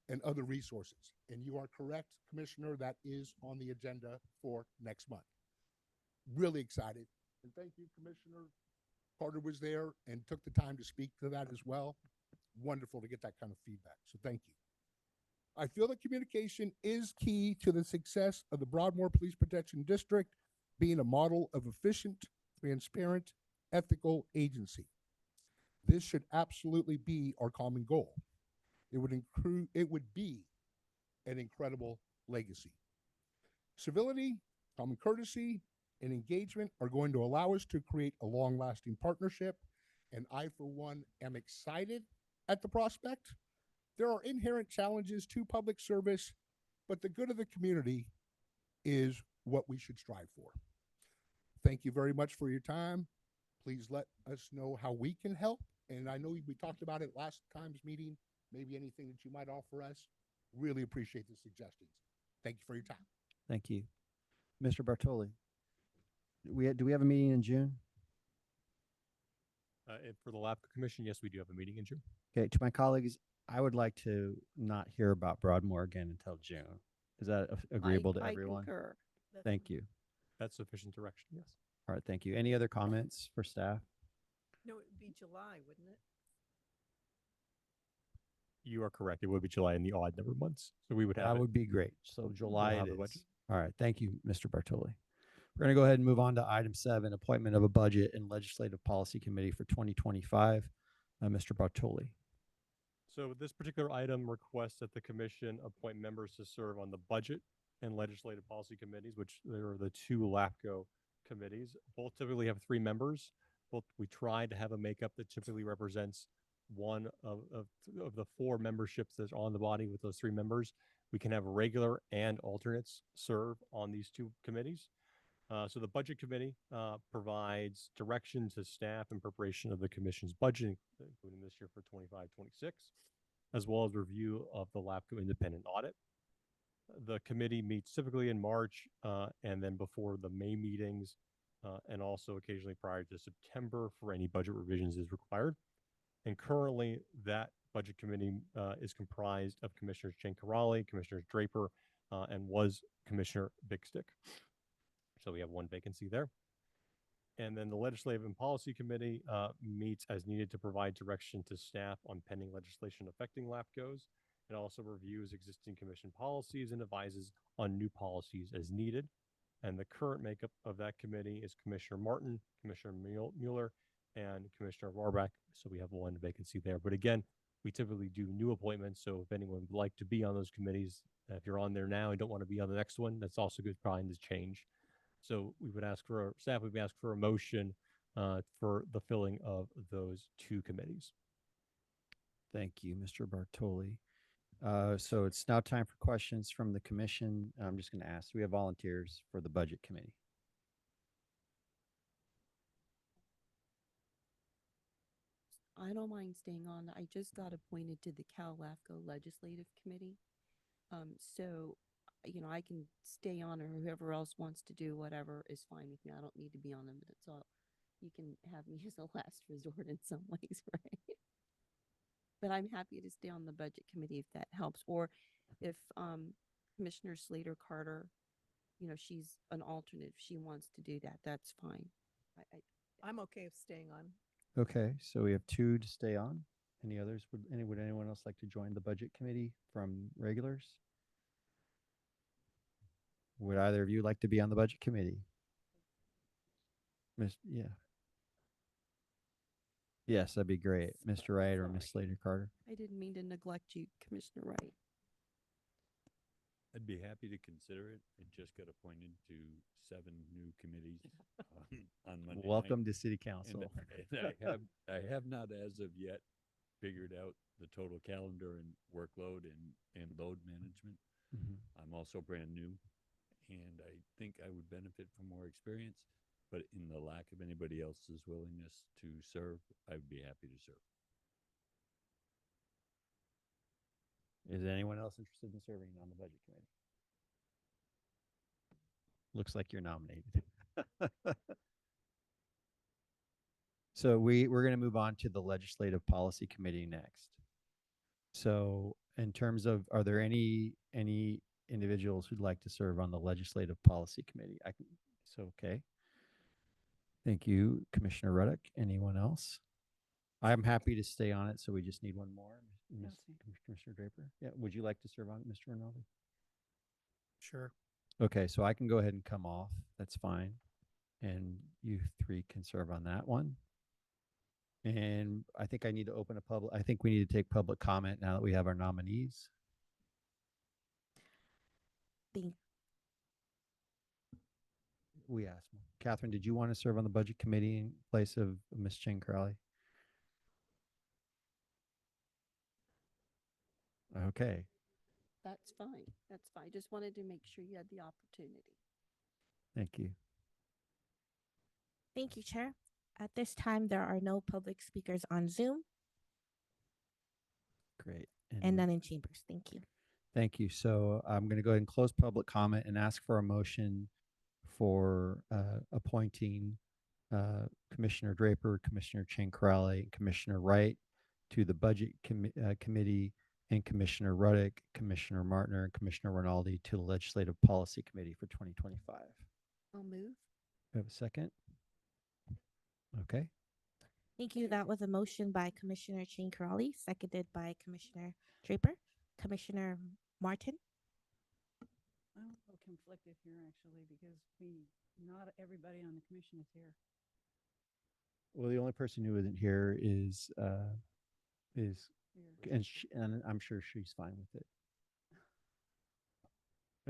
and other resources. And you are correct, Commissioner, that is on the agenda for next month. Really excited. And thank you, Commissioner Carter was there and took the time to speak to that as well. Wonderful to get that kind of feedback. So thank you. I feel that communication is key to the success of the Broadmoor Police Protection District being a model of efficient, transparent, ethical agency. This should absolutely be our common goal. It would be an incredible legacy. Civility, common courtesy, and engagement are going to allow us to create a long-lasting partnership, and I, for one, am excited at the prospect. There are inherent challenges to public service, but the good of the community is what we should strive for. Thank you very much for your time. Please let us know how we can help. And I know we talked about it last time's meeting, maybe anything that you might offer us. Really appreciate the suggestions. Thank you for your time. Thank you. Mr. Bartoli, do we have a meeting in June? And for the LAFCo Commission, yes, we do have a meeting in June. Okay, to my colleagues, I would like to not hear about Broadmoor again until June. Is that agreeable to everyone? I concur. Thank you. That's sufficient direction, yes. All right, thank you. Any other comments for staff? No, it would be July, wouldn't it? You are correct. It would be July in the odd number of months. So we would have That it. would be great. So July have it the is. budget. All right, thank you, Mr. Bartoli. We're going to go ahead and move on to item 7, appointment of a budget and legislative policy committee for 2025. Mr. Bartoli. So this particular item requests that the commission appoint members to serve on the budget and legislative policy committees, which there are the 2 LAFCo committees. Both typically have 3 members. Both we try to have a makeup that typically represents one of the 4 memberships that's on the body with those 3 members. We can have regular and alternates serve on these 2 committees. So the budget committee provides direction to staff in preparation of the commission's budget, including this year for 25-26, as well as review of the LAFCo independent audit. The committee meets typically in March and then before the May meetings and also occasionally prior to September for any budget revisions as required. And currently that Budget Committee is comprised of Commissioners Jane Corrali, Commissioner Draper, and was Commissioner Big Stick. So we have one vacancy there. And then the Legislative and Policy Committee meets as needed to provide direction to staff on pending legislation affecting LAFCOs. It also reviews existing commission policies and advises on new policies as needed. And the current makeup of that committee is Commissioner Martin, Commissioner Mueller, and Commissioner Warbach. So we have one vacancy there. But again, we typically do new appointments. So if anyone would like to be on those committees, if you're on there now and don't want to be on the next one, that's also good time to change. So we would ask for staff would ask for a motion for the filling of those two committees. Thank you, Mr. Bartoli. So it's now time for questions from the commission. I'm just going to ask, do we have volunteers for the budget committee? I don't mind staying on. I just got appointed to the Cal LAFCO Legislative Committee. So, I can stay on, or whoever else wants to do whatever is fine with me. I don't need to be on them, but it's all, you can have me as a last resort in some ways, right? But I'm happy to stay on the budget committee if that helps. Or if Commissioner Slater Carter, she's an alternate, if she wants to do that, that's fine. I'm okay with staying on. Okay, so we have two to stay on. Any others? Would anyone else like to join the budget committee from regulars? Would either of you like to be on the budget committee? Yeah. Yes, that'd be great. Mr. Wright or Miss Slater Carter. I didn't mean to neglect you, Commissioner Wright. I'd be happy to consider it. I just got appointed to 7 new committees on Monday Welcome night. to City Council. And I have not as of yet figured out the total calendar and workload and load management. Mhm. I'm also brand new, and I think I would benefit from more experience. But in the lack of anybody else's willingness to serve, I would be happy to serve. Is anyone else interested in serving on the budget committee? Looks like you're nominated. So we're going to move on to the Legislative Policy Committee next. So in terms of, are there any individuals who'd like to serve on the Legislative Policy Committee? Okay. Thank you, Commissioner Ruddock. Anyone else? I'm happy to stay on it, so we just need one more. Commissioner Draper? Yeah, would you like to serve on it, Mr. Rinaldi? Sure. Okay, so I can go ahead and come off. That's fine. And you three can serve on that one. And I think I need to open I think we need to take public comment now that we have our nominees. We asked. Catherine, did you want to serve on the budget committee in place of Ms. Jane Crowley? Okay. That's fine. That's fine. Just wanted to make sure you had the opportunity. Thank you. Thank you, Chair. At this time, there are no public speakers on Zoom Great. and none in chambers. Thank you. Thank you. So I'm going to go ahead and close public comment and ask for a motion for appointing Commissioner Draper, Commissioner Chancrale, and Commissioner Wright to the Budget Committee, and Commissioner Ruddock, Commissioner Martner, and Commissioner Rinaldi to the Legislative Policy Committee for 2025. I'll move. We have a second? Okay. Thank you. That was a motion by Commissioner Chancrale, seconded by Commissioner Draper. Commissioner Martin? I'm a little conflicted here, actually, because not everybody on the commission is here. Well, the only person who isn't here is and I'm sure she's fine with it.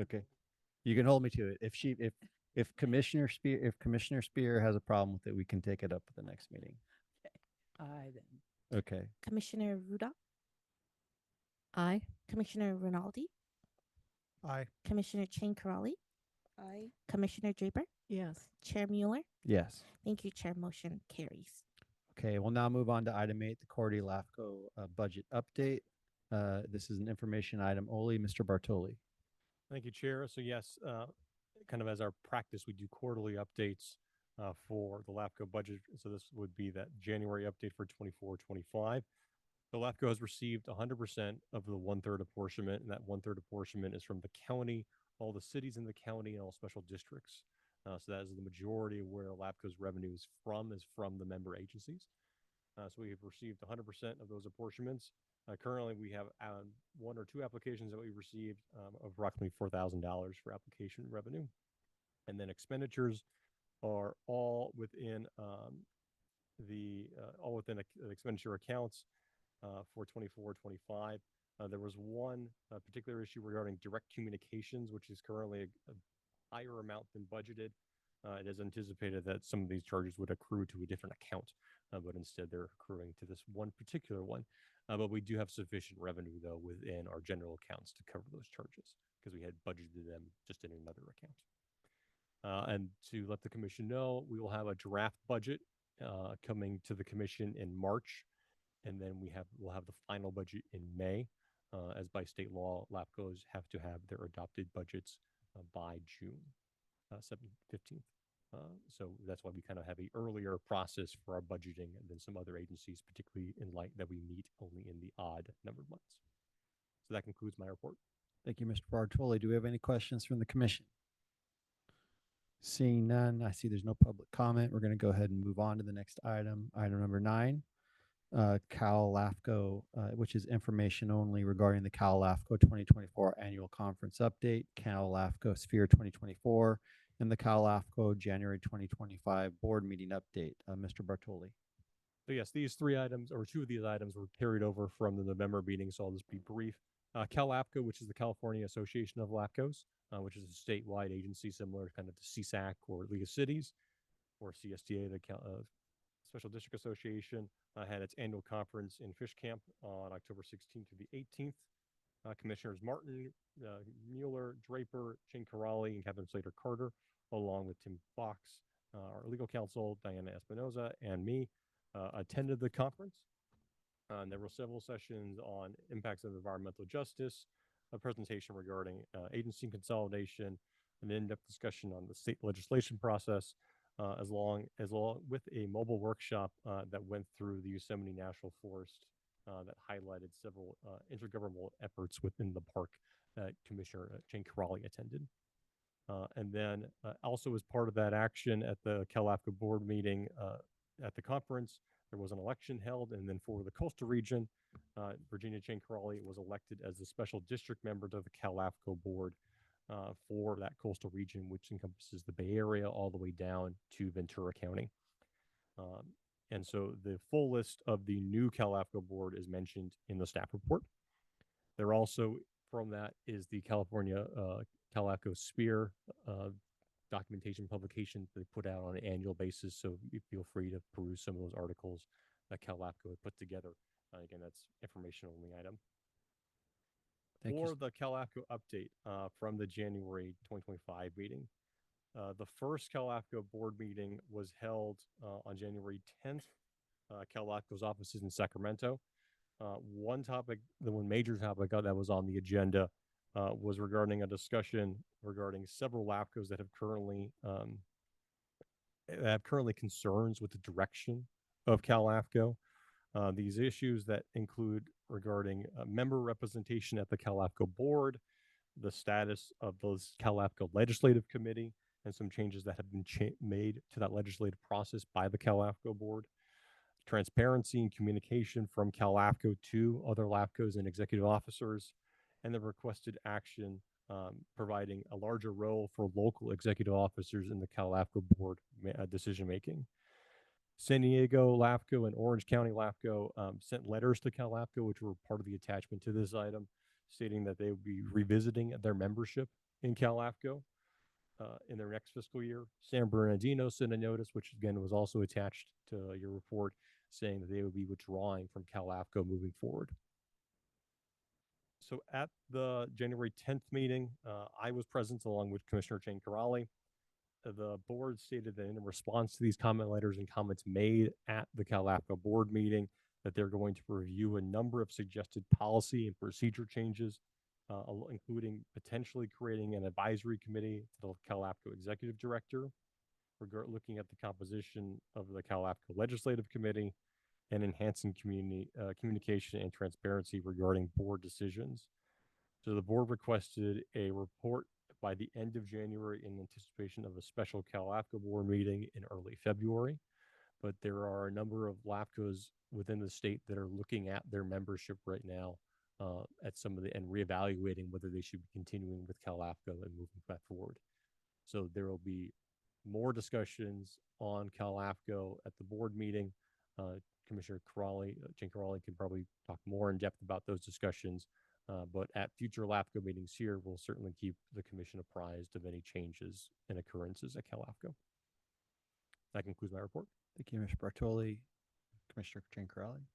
Okay, you can hold me to it. If Commissioner Spear has a problem with it, we can take it up at the next meeting. Aye, then. Okay. Commissioner Rudolph? Aye. Commissioner Rinaldi? Aye. Commissioner Chancrale? Aye. Commissioner Draper? Yes. Chair Mueller? Yes. Thank you, Chair. Motion carries. Okay, we'll now move on to item 8, the Cordy LAFCO budget update. This is an information item only. Mr. Bartoli. Thank you, Chair. So yes, kind of as our practice, we do quarterly updates for the LAFCO budget. So this would be that January update for 24-25. The LAFCO has received 100% of the one-third apportionment, and that one-third apportionment is from the county, all the cities in the county, and all special districts. So that is the majority of where LAFCO's revenue is from the member agencies. So we have received 100% of those apportionments. Currently, we have one or two applications that we've received of approximately $4,000 for application revenue. And then expenditures are all within expenditure accounts for 24-25. There was one particular issue regarding direct communications, which is currently a higher amount than budgeted. It is anticipated that some of these charges would accrue to a different account, but instead they're accruing to this one particular one. But we do have sufficient revenue, though, within our general accounts to cover those charges because we had budgeted them just in another account. And to let the commission know, we will have a draft budget coming to the commission in March, and then we'll have the final budget in May. As by state law, LAFCOs have to have their adopted budgets by June 15th. So that's why we kind of have an earlier process for our budgeting than some other agencies, particularly in light that we meet only in the odd numbered months. So that concludes my report. Thank you, Mr. Bartoli. Do we have any questions from the commission? Seeing none, I see there's no public comment. We're going to go ahead and move on to the next item. Item number 9, Cal LAFCO, which is information only regarding the Cal LAFCO 2024 annual conference update, Cal LAFCO Sphere 2024, and the Cal LAFCO January 2025 board meeting update. Mr. Bartoli. So yes, these three items, or two of these items, were carried over from the November meeting, so I'll just be brief. Cal LAFCO, which is the California Association of LAFCOs, which is a statewide agency similar kind of to CSAC or League of Cities, or CSTA, the Special District Association, had its annual conference in Fish Camp on October 16th to the 18th. Commissioners Martin, Mueller, Draper, Jane Corrali, and Kevin Slater-Carter, along with Tim Fox, our legal counsel, Diana Espinoza, and me, attended the conference. There were several sessions on impacts of environmental justice, a presentation regarding agency consolidation, an in-depth discussion on the state legislation process, as long with a mobile workshop that went through the Yosemite National Forest that highlighted several intergovernmental efforts within the park that Commissioner Jane Corrali attended. And then also as part of that action at the Cal LAFCO board meeting at the conference, there was an election held, and then for the coastal region, Virginia Jane Corrali was elected as the special district member to the Cal LAFCO board for that coastal region, which encompasses the Bay Area all the way down to Ventura County. And so the full list of the new Cal LAFCO board is mentioned in the staff report. There also, from that, is the California Cal LAFCO Sphere documentation publication they put out on an annual basis. So you feel free to peruse some of those articles that Cal LAFCO had put together. Again, that's information only item. For the Cal LAFCO update from the January 2025 meeting, the first Cal LAFCO board meeting was held on January 10th. Cal LAFCO's offices in Sacramento. One major topic that was on the agenda was regarding a discussion regarding several LAFCOs that have currently concerns with the direction of Cal LAFCO. These issues that include regarding member representation at the Cal LAFCO board, the status of those Cal LAFCO legislative committee, and some changes that have been made to that legislative process by the Cal LAFCO board, transparency and communication from Cal LAFCO to other LAFCOs and executive officers, and the requested action providing a larger role for local executive officers in the Cal LAFCO board decision making. San Diego LAFCO and Orange County LAFCO sent letters to Cal LAFCO, which were part of the attachment to this item, stating that they would be revisiting their membership in Cal LAFCO in their next fiscal year. San Bernardino sent a notice, which again was also attached to your report, saying that they would be withdrawing from Cal LAFCO moving forward. So at the January 10th meeting, I was present along with Commissioner Jane Corrali. The board stated that in response to these comment letters and comments made at the Cal LAFCO board meeting, that they're going to review a number of suggested policy and procedure changes, including potentially creating an advisory committee to the Cal LAFCO executive director, looking at the composition of the Cal LAFCO legislative committee, and enhancing communication and transparency regarding board decisions. So the board requested a report by the end of January in anticipation of a special LAFCo board meeting in early February. But there are a number of LAFCOs within the state that are looking at their membership right now at some of the and reevaluating whether they should be continuing with LAFCO and moving that forward. So there will be more discussions on LAFCO at the board meeting. Commissioner Corrali, Jen Corrali can probably talk more in depth about those discussions. But at future LAFCO meetings here, we'll certainly keep the commission apprised of any changes and occurrences at LAFCO. That concludes my report. Thank you, Mr. Bartoli. Commissioner Giancarelli.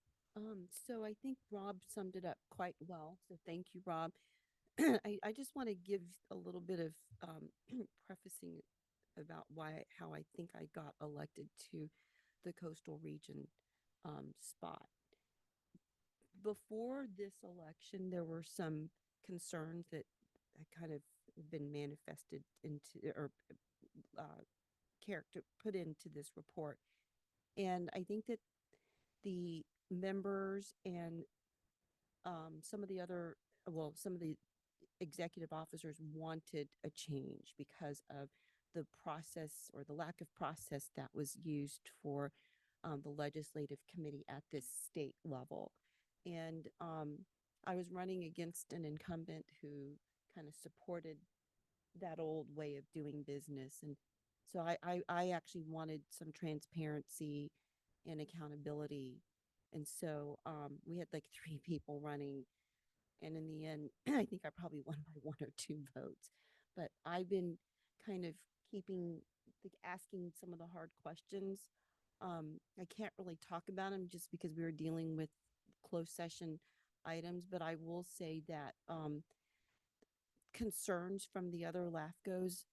So I think Rob summed it up quite well. So thank you, Rob. I just want to give a little bit of prefacing about how I think I got elected to the coastal region spot. Before this election, there were some concerns that kind of been manifested into or character put into this report. And I think that the members and some of the executive officers wanted a change because of the process or the lack of process that was used for the legislative committee at this state level. And I was running against an incumbent who kind of supported that old way of doing business. And so I actually wanted some transparency and accountability. And so we had like 3 people running. And in the end, I think I probably won by 1 or 2 votes. But I've been kind of asking some of the hard questions. I can't really talk about them just because we were dealing with closed session items, but I will say that concerns from the other LAFCOs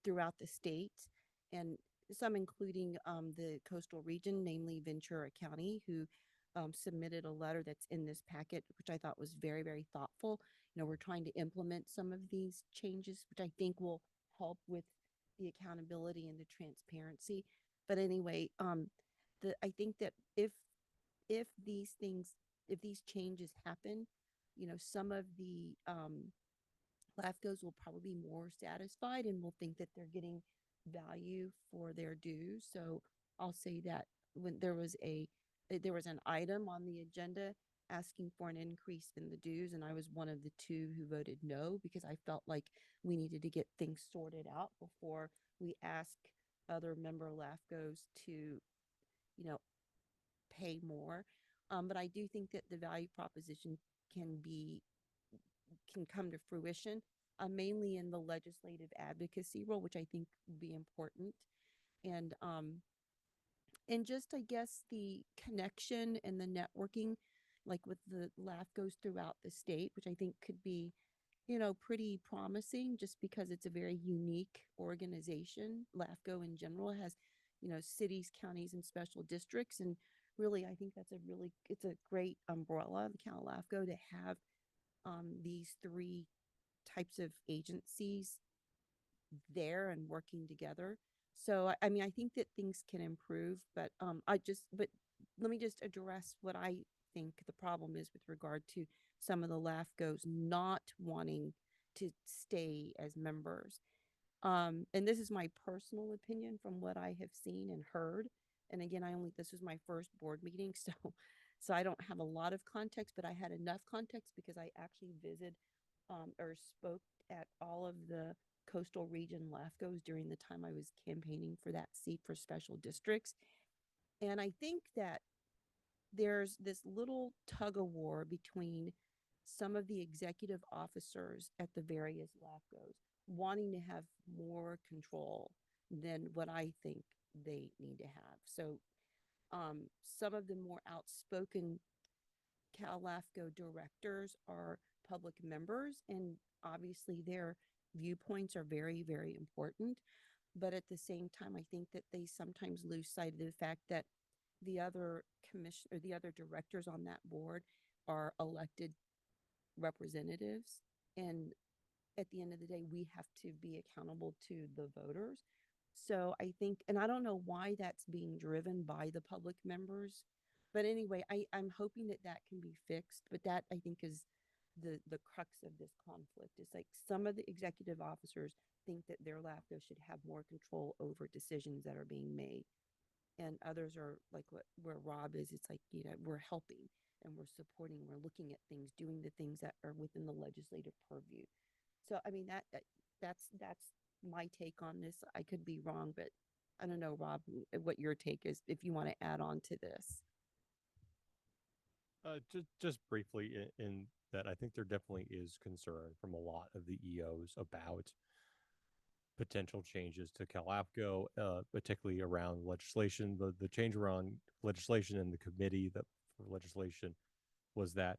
throughout the state, and some including the coastal region, namely Ventura County, who submitted a letter that's in this packet, which I thought was very, very thoughtful. You know, we're trying to implement some of these changes, which I think will help with the accountability and the transparency. But anyway, I think that if these changes happen, you know, some of the LAFCOs will probably be more satisfied and will think that they're getting value for their dues. So I'll say that when there was an item on the agenda asking for an increase in the dues, and I was one of the 2 who voted no because I felt like we needed to get things sorted out before we ask other member LAFCOs to, you know, pay more. But I do think that the value proposition can come to fruition, mainly in the legislative advocacy role, which I think would be important. And just, I guess, the connection and the networking, like with the LAFCOs throughout the state, which I think could be, you know, pretty promising just because it's a very unique organization. LAFCO in general has, you know, cities, counties, and special districts. And really, I think it's a great umbrella, the Cal LAFCO, to have these 3 types of agencies there and working together. So I mean, I think that things can improve, but let me just address what I think the problem is with regard to some of the LAFCOs not wanting to stay as members. And this is my personal opinion from what I have seen and heard. And again, this was my first board meeting, so I don't have a lot of context, but I had enough context because I actually visited or spoke at all of the coastal region LAFCOs during the time I was campaigning for that seat for special districts. And I think that there's this little tug of war between some of the executive officers at the various LAFCOs wanting to have more control than what I think they need to have. So some of the more outspoken Cal LAFCO directors are public members, and obviously their viewpoints are very, very important. But at the same time, I think that they sometimes lose sight of the fact that the other directors on that board are elected representatives. And at the end of the day, we have to be accountable to the voters. So I think, and I don't know why that's being driven by the public members, But anyway, I'm hoping that that can be fixed, but that I think is the crux of this conflict. Is like some of the executive officers think that their LAFCO should have more control over decisions that are being made. And others are like where Rob is, it's like, we're helping and we're supporting, we're looking at things, doing the things that are within the legislative purview. So, I mean, that's my take on this. I could be wrong, but I don't know, Rob, what your take is, if you want to add on to this. Just briefly in that, I think there definitely is concern from a lot of the EOs about potential changes to CalAFCO, particularly around legislation. The change around legislation in the committee that for legislation was that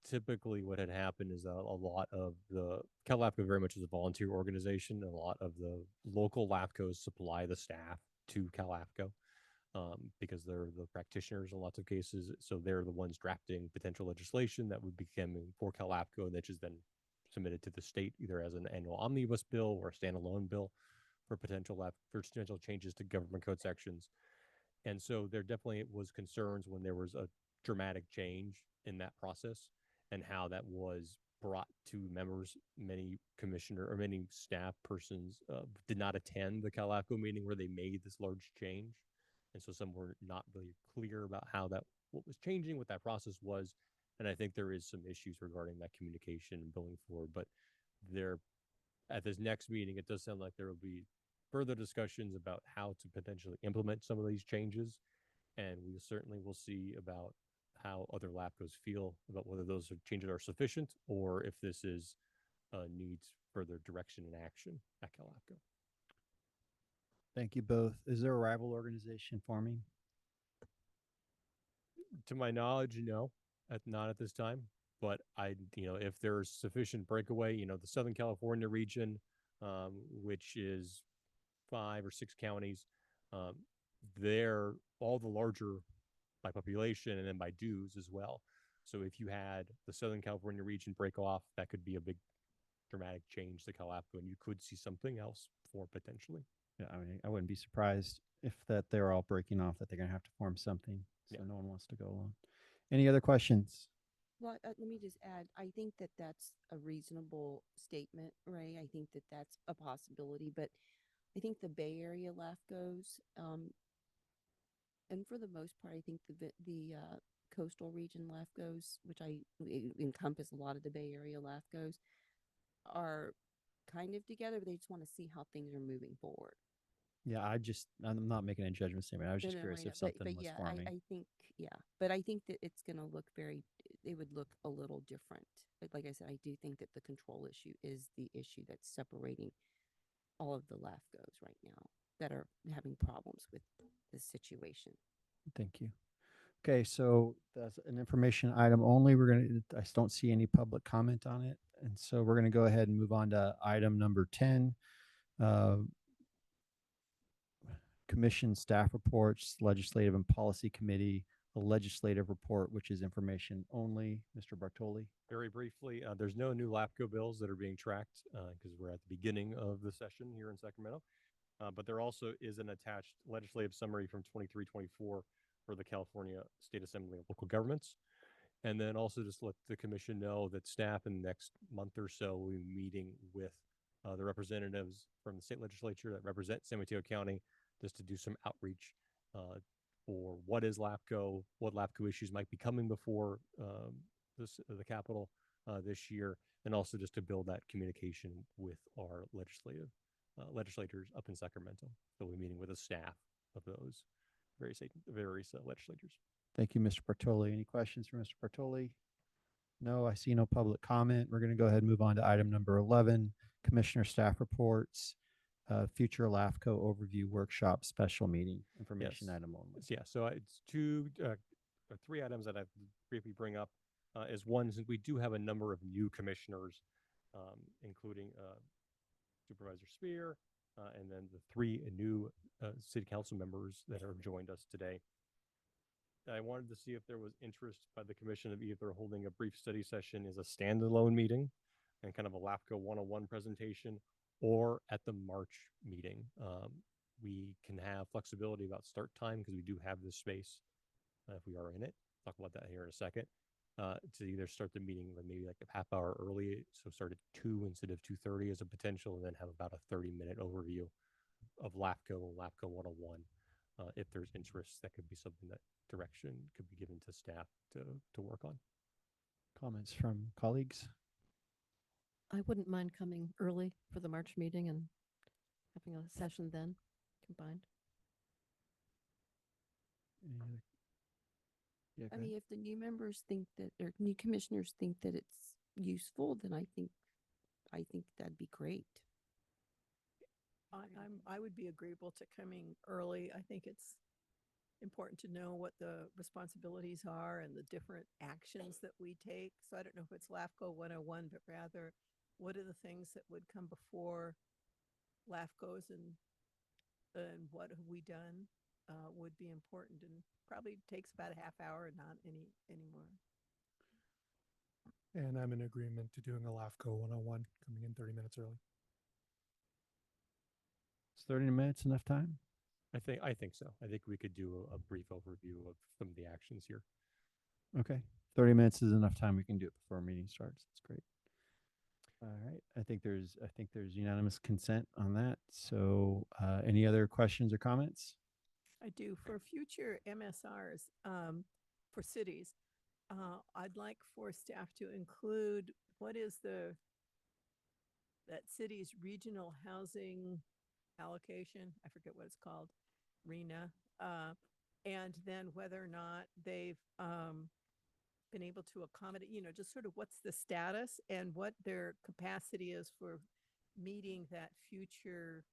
typically what had happened is a lot of the CalAFCO very much is a volunteer organization. A lot of the local LAFCOs supply the staff to CalAFCO. Because they're the practitioners in lots of cases. So they're the ones drafting potential legislation that would be coming for CalAFCO, and that is then submitted to the state either as an annual omnibus bill or a standalone bill for potential changes to government code sections. And so there definitely was concerns when there was a dramatic change in that process and how that was brought to members. Many commissioner or many staff persons did not attend the CalAFCO meeting where they made this large change. And so some were not really clear about what was changing, what that process was. And I think there is some issues regarding that communication and going forward. But at this next meeting, it does sound like there will be further discussions about how to potentially implement some of these changes. And we certainly will see about how other LAFCOs feel about whether those changes are sufficient or if this needs further direction and action at CalAFCO. Thank you both. Is there a rival organization forming? To my knowledge, no, not at this time. But if there's sufficient breakaway, the Southern California region, which is 5 or 6 counties, they're all the larger by population and then by dues as well. So if you had the Southern California region break off, that could be a big dramatic change to CalAFCO, and you could see something else form potentially. Yeah, I mean, I wouldn't be surprised if they're all breaking off, that they're going to have to form something. So no one wants to go alone. Any other questions? Well, let me just add, I think that that's a reasonable statement, Ray. I think that that's a possibility, but I think the Bay Area LAFCOs, and for the most part, I think the coastal region LAFCOs, which encompass a lot of the Bay Area LAFCOs, are kind of together, but they just want to see how things are moving forward. Yeah, I'm not making a judgment statement. I was just curious if something was forming. I think, but I think that it's going to look it would look a little different. But like I said, I do think that the control issue is the issue that's separating all of the LAFCOs right now that are having problems with this situation. Thank you. Okay, so that's an information item only. I don't see any public comment on it. And so we're going to go ahead and move on to item number 10. Commission staff reports, legislative and policy committee, a legislative report, which is information only. Mr. Bartoli. Very briefly, there's no new LAFCO bills that are being tracked because we're at the beginning of the session here in Sacramento. But there also is an attached legislative summary from 23-24 for the California State Assembly of Local Governments. And then also just let the commission know that staff in the next month or so will be meeting with the representatives from the state legislature that represent San Mateo County just to do some outreach for what is LAFCO, what LAFCO issues might be coming before the Capitol this year, and also just to build that communication with our legislators up in Sacramento. So we're meeting with the staff of those various legislators. Thank you, Mr. Bartoli. Any questions for Mr. Bartoli? No, I see no public comment. We're going to go ahead and move on to item number 11, Commissioner Staff Reports, Future LAFCO Overview Workshop Special Meeting, information item only. Yeah, so it's 3 items that I briefly bring up. Is one, since we do have a number of new commissioners, including Supervisor Spear, and then the 3 new city council members that have joined us today. I wanted to see if there was interest by the commission of either holding a brief study session as a standalone meeting and kind of a LAFCO 101 presentation, or at the March meeting. We can have flexibility about start time because we do have this space if we are in it. Talk about that here in a second. To either start the meeting like maybe like a half hour early, so start at 2 instead of 2:30 as a potential, and then have about a 30-minute overview of LAFCO and LAFCO 101. If there's interest, that could be something that direction could be given to staff to work on. Comments from colleagues? I wouldn't mind coming early for the March meeting and having a session then combined. Any other? Yeah, I go mean, ahead. if the new members think that, or new commissioners think that it's useful, then I think that'd be great. I would be agreeable to coming early. I think it's important to know what the responsibilities are and the different actions that we take. So I don't know if it's LAFCO 101, but rather what are the things that would come before LAFCOs and what have we done would be important, and probably takes about a half hour, not anymore. And I'm in agreement to doing a LAFCO 101, coming in 30 minutes early. Is 30 minutes enough time? I think so. I think we could do a brief overview of some of the actions here. Okay. 30 minutes is enough time. We can do it before our meeting starts. That's great. All right. I think there's unanimous consent on that. So any other questions or comments? I do. For future MSRs for cities, I'd like for staff to include what is that city's regional housing allocation. I forget what it's called, RENA. And then whether or not they've been able to accommodate, just sort of what's the status and what their capacity is for meeting that future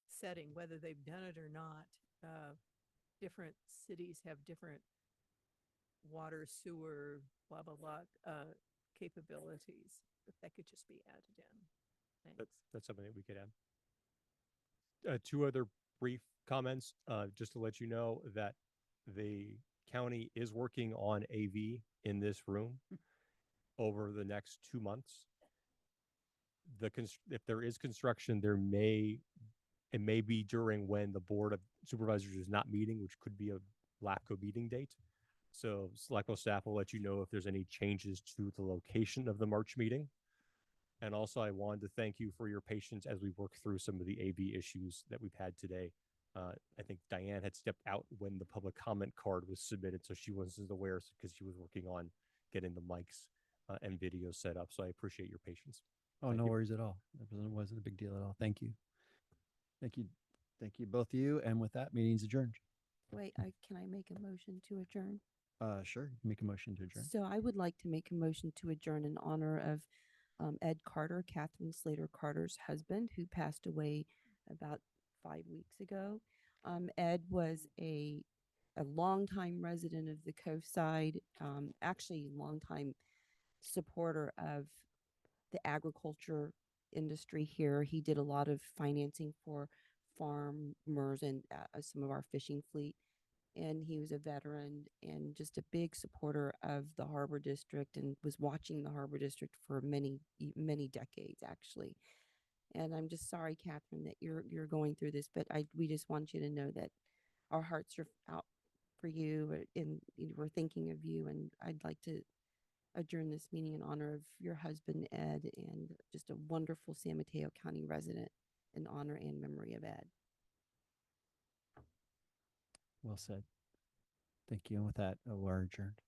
setting, whether they've done it or not. Different cities have different water, sewer, blah, blah, blah, capabilities. If that could just be added in. Thanks. That's something that we could add. Two other brief comments, just to let you know that the county is working on AV in this room over the next 2 months. If there is construction, it may be during when the Board of Supervisors is not meeting, which could be a LAFCO meeting date. So LAFCO staff will let you know if there's any changes to the location of the March meeting. And also, I wanted to thank you for your patience as we work through some of the AV issues that we've had today. I think Diane had stepped out when the public comment card was submitted, so she wasn't aware because she was working on getting the mics and video set up. So I appreciate your patience. Oh, Thank no you. worries at all. It wasn't a big deal at all. Thank you. Thank you. Thank you, both of you. And with that, meeting's adjourned. Wait, can I make a motion to adjourn? Sure. Make a motion to adjourn. So I would like to make a motion to adjourn in honor of Ed Carter, Catherine Slater Carter's husband, who passed away about 5 weeks ago. Ed was a longtime resident of the coast side, actually longtime supporter of the agriculture industry here. He did a lot of financing for farmers and some of our fishing fleet. And he was a veteran and just a big supporter of the Harbor District, and was watching the Harbor District for many decades, actually. And I'm just sorry, Catherine, that you're going through this, but we just want you to know that our hearts are out for you, and we're thinking of you. And I'd like to adjourn this meeting in honor of your husband, Ed, and just a wonderful San Mateo County resident, in honor and memory of Ed. Well said. Thank you. And with that, we're adjourned.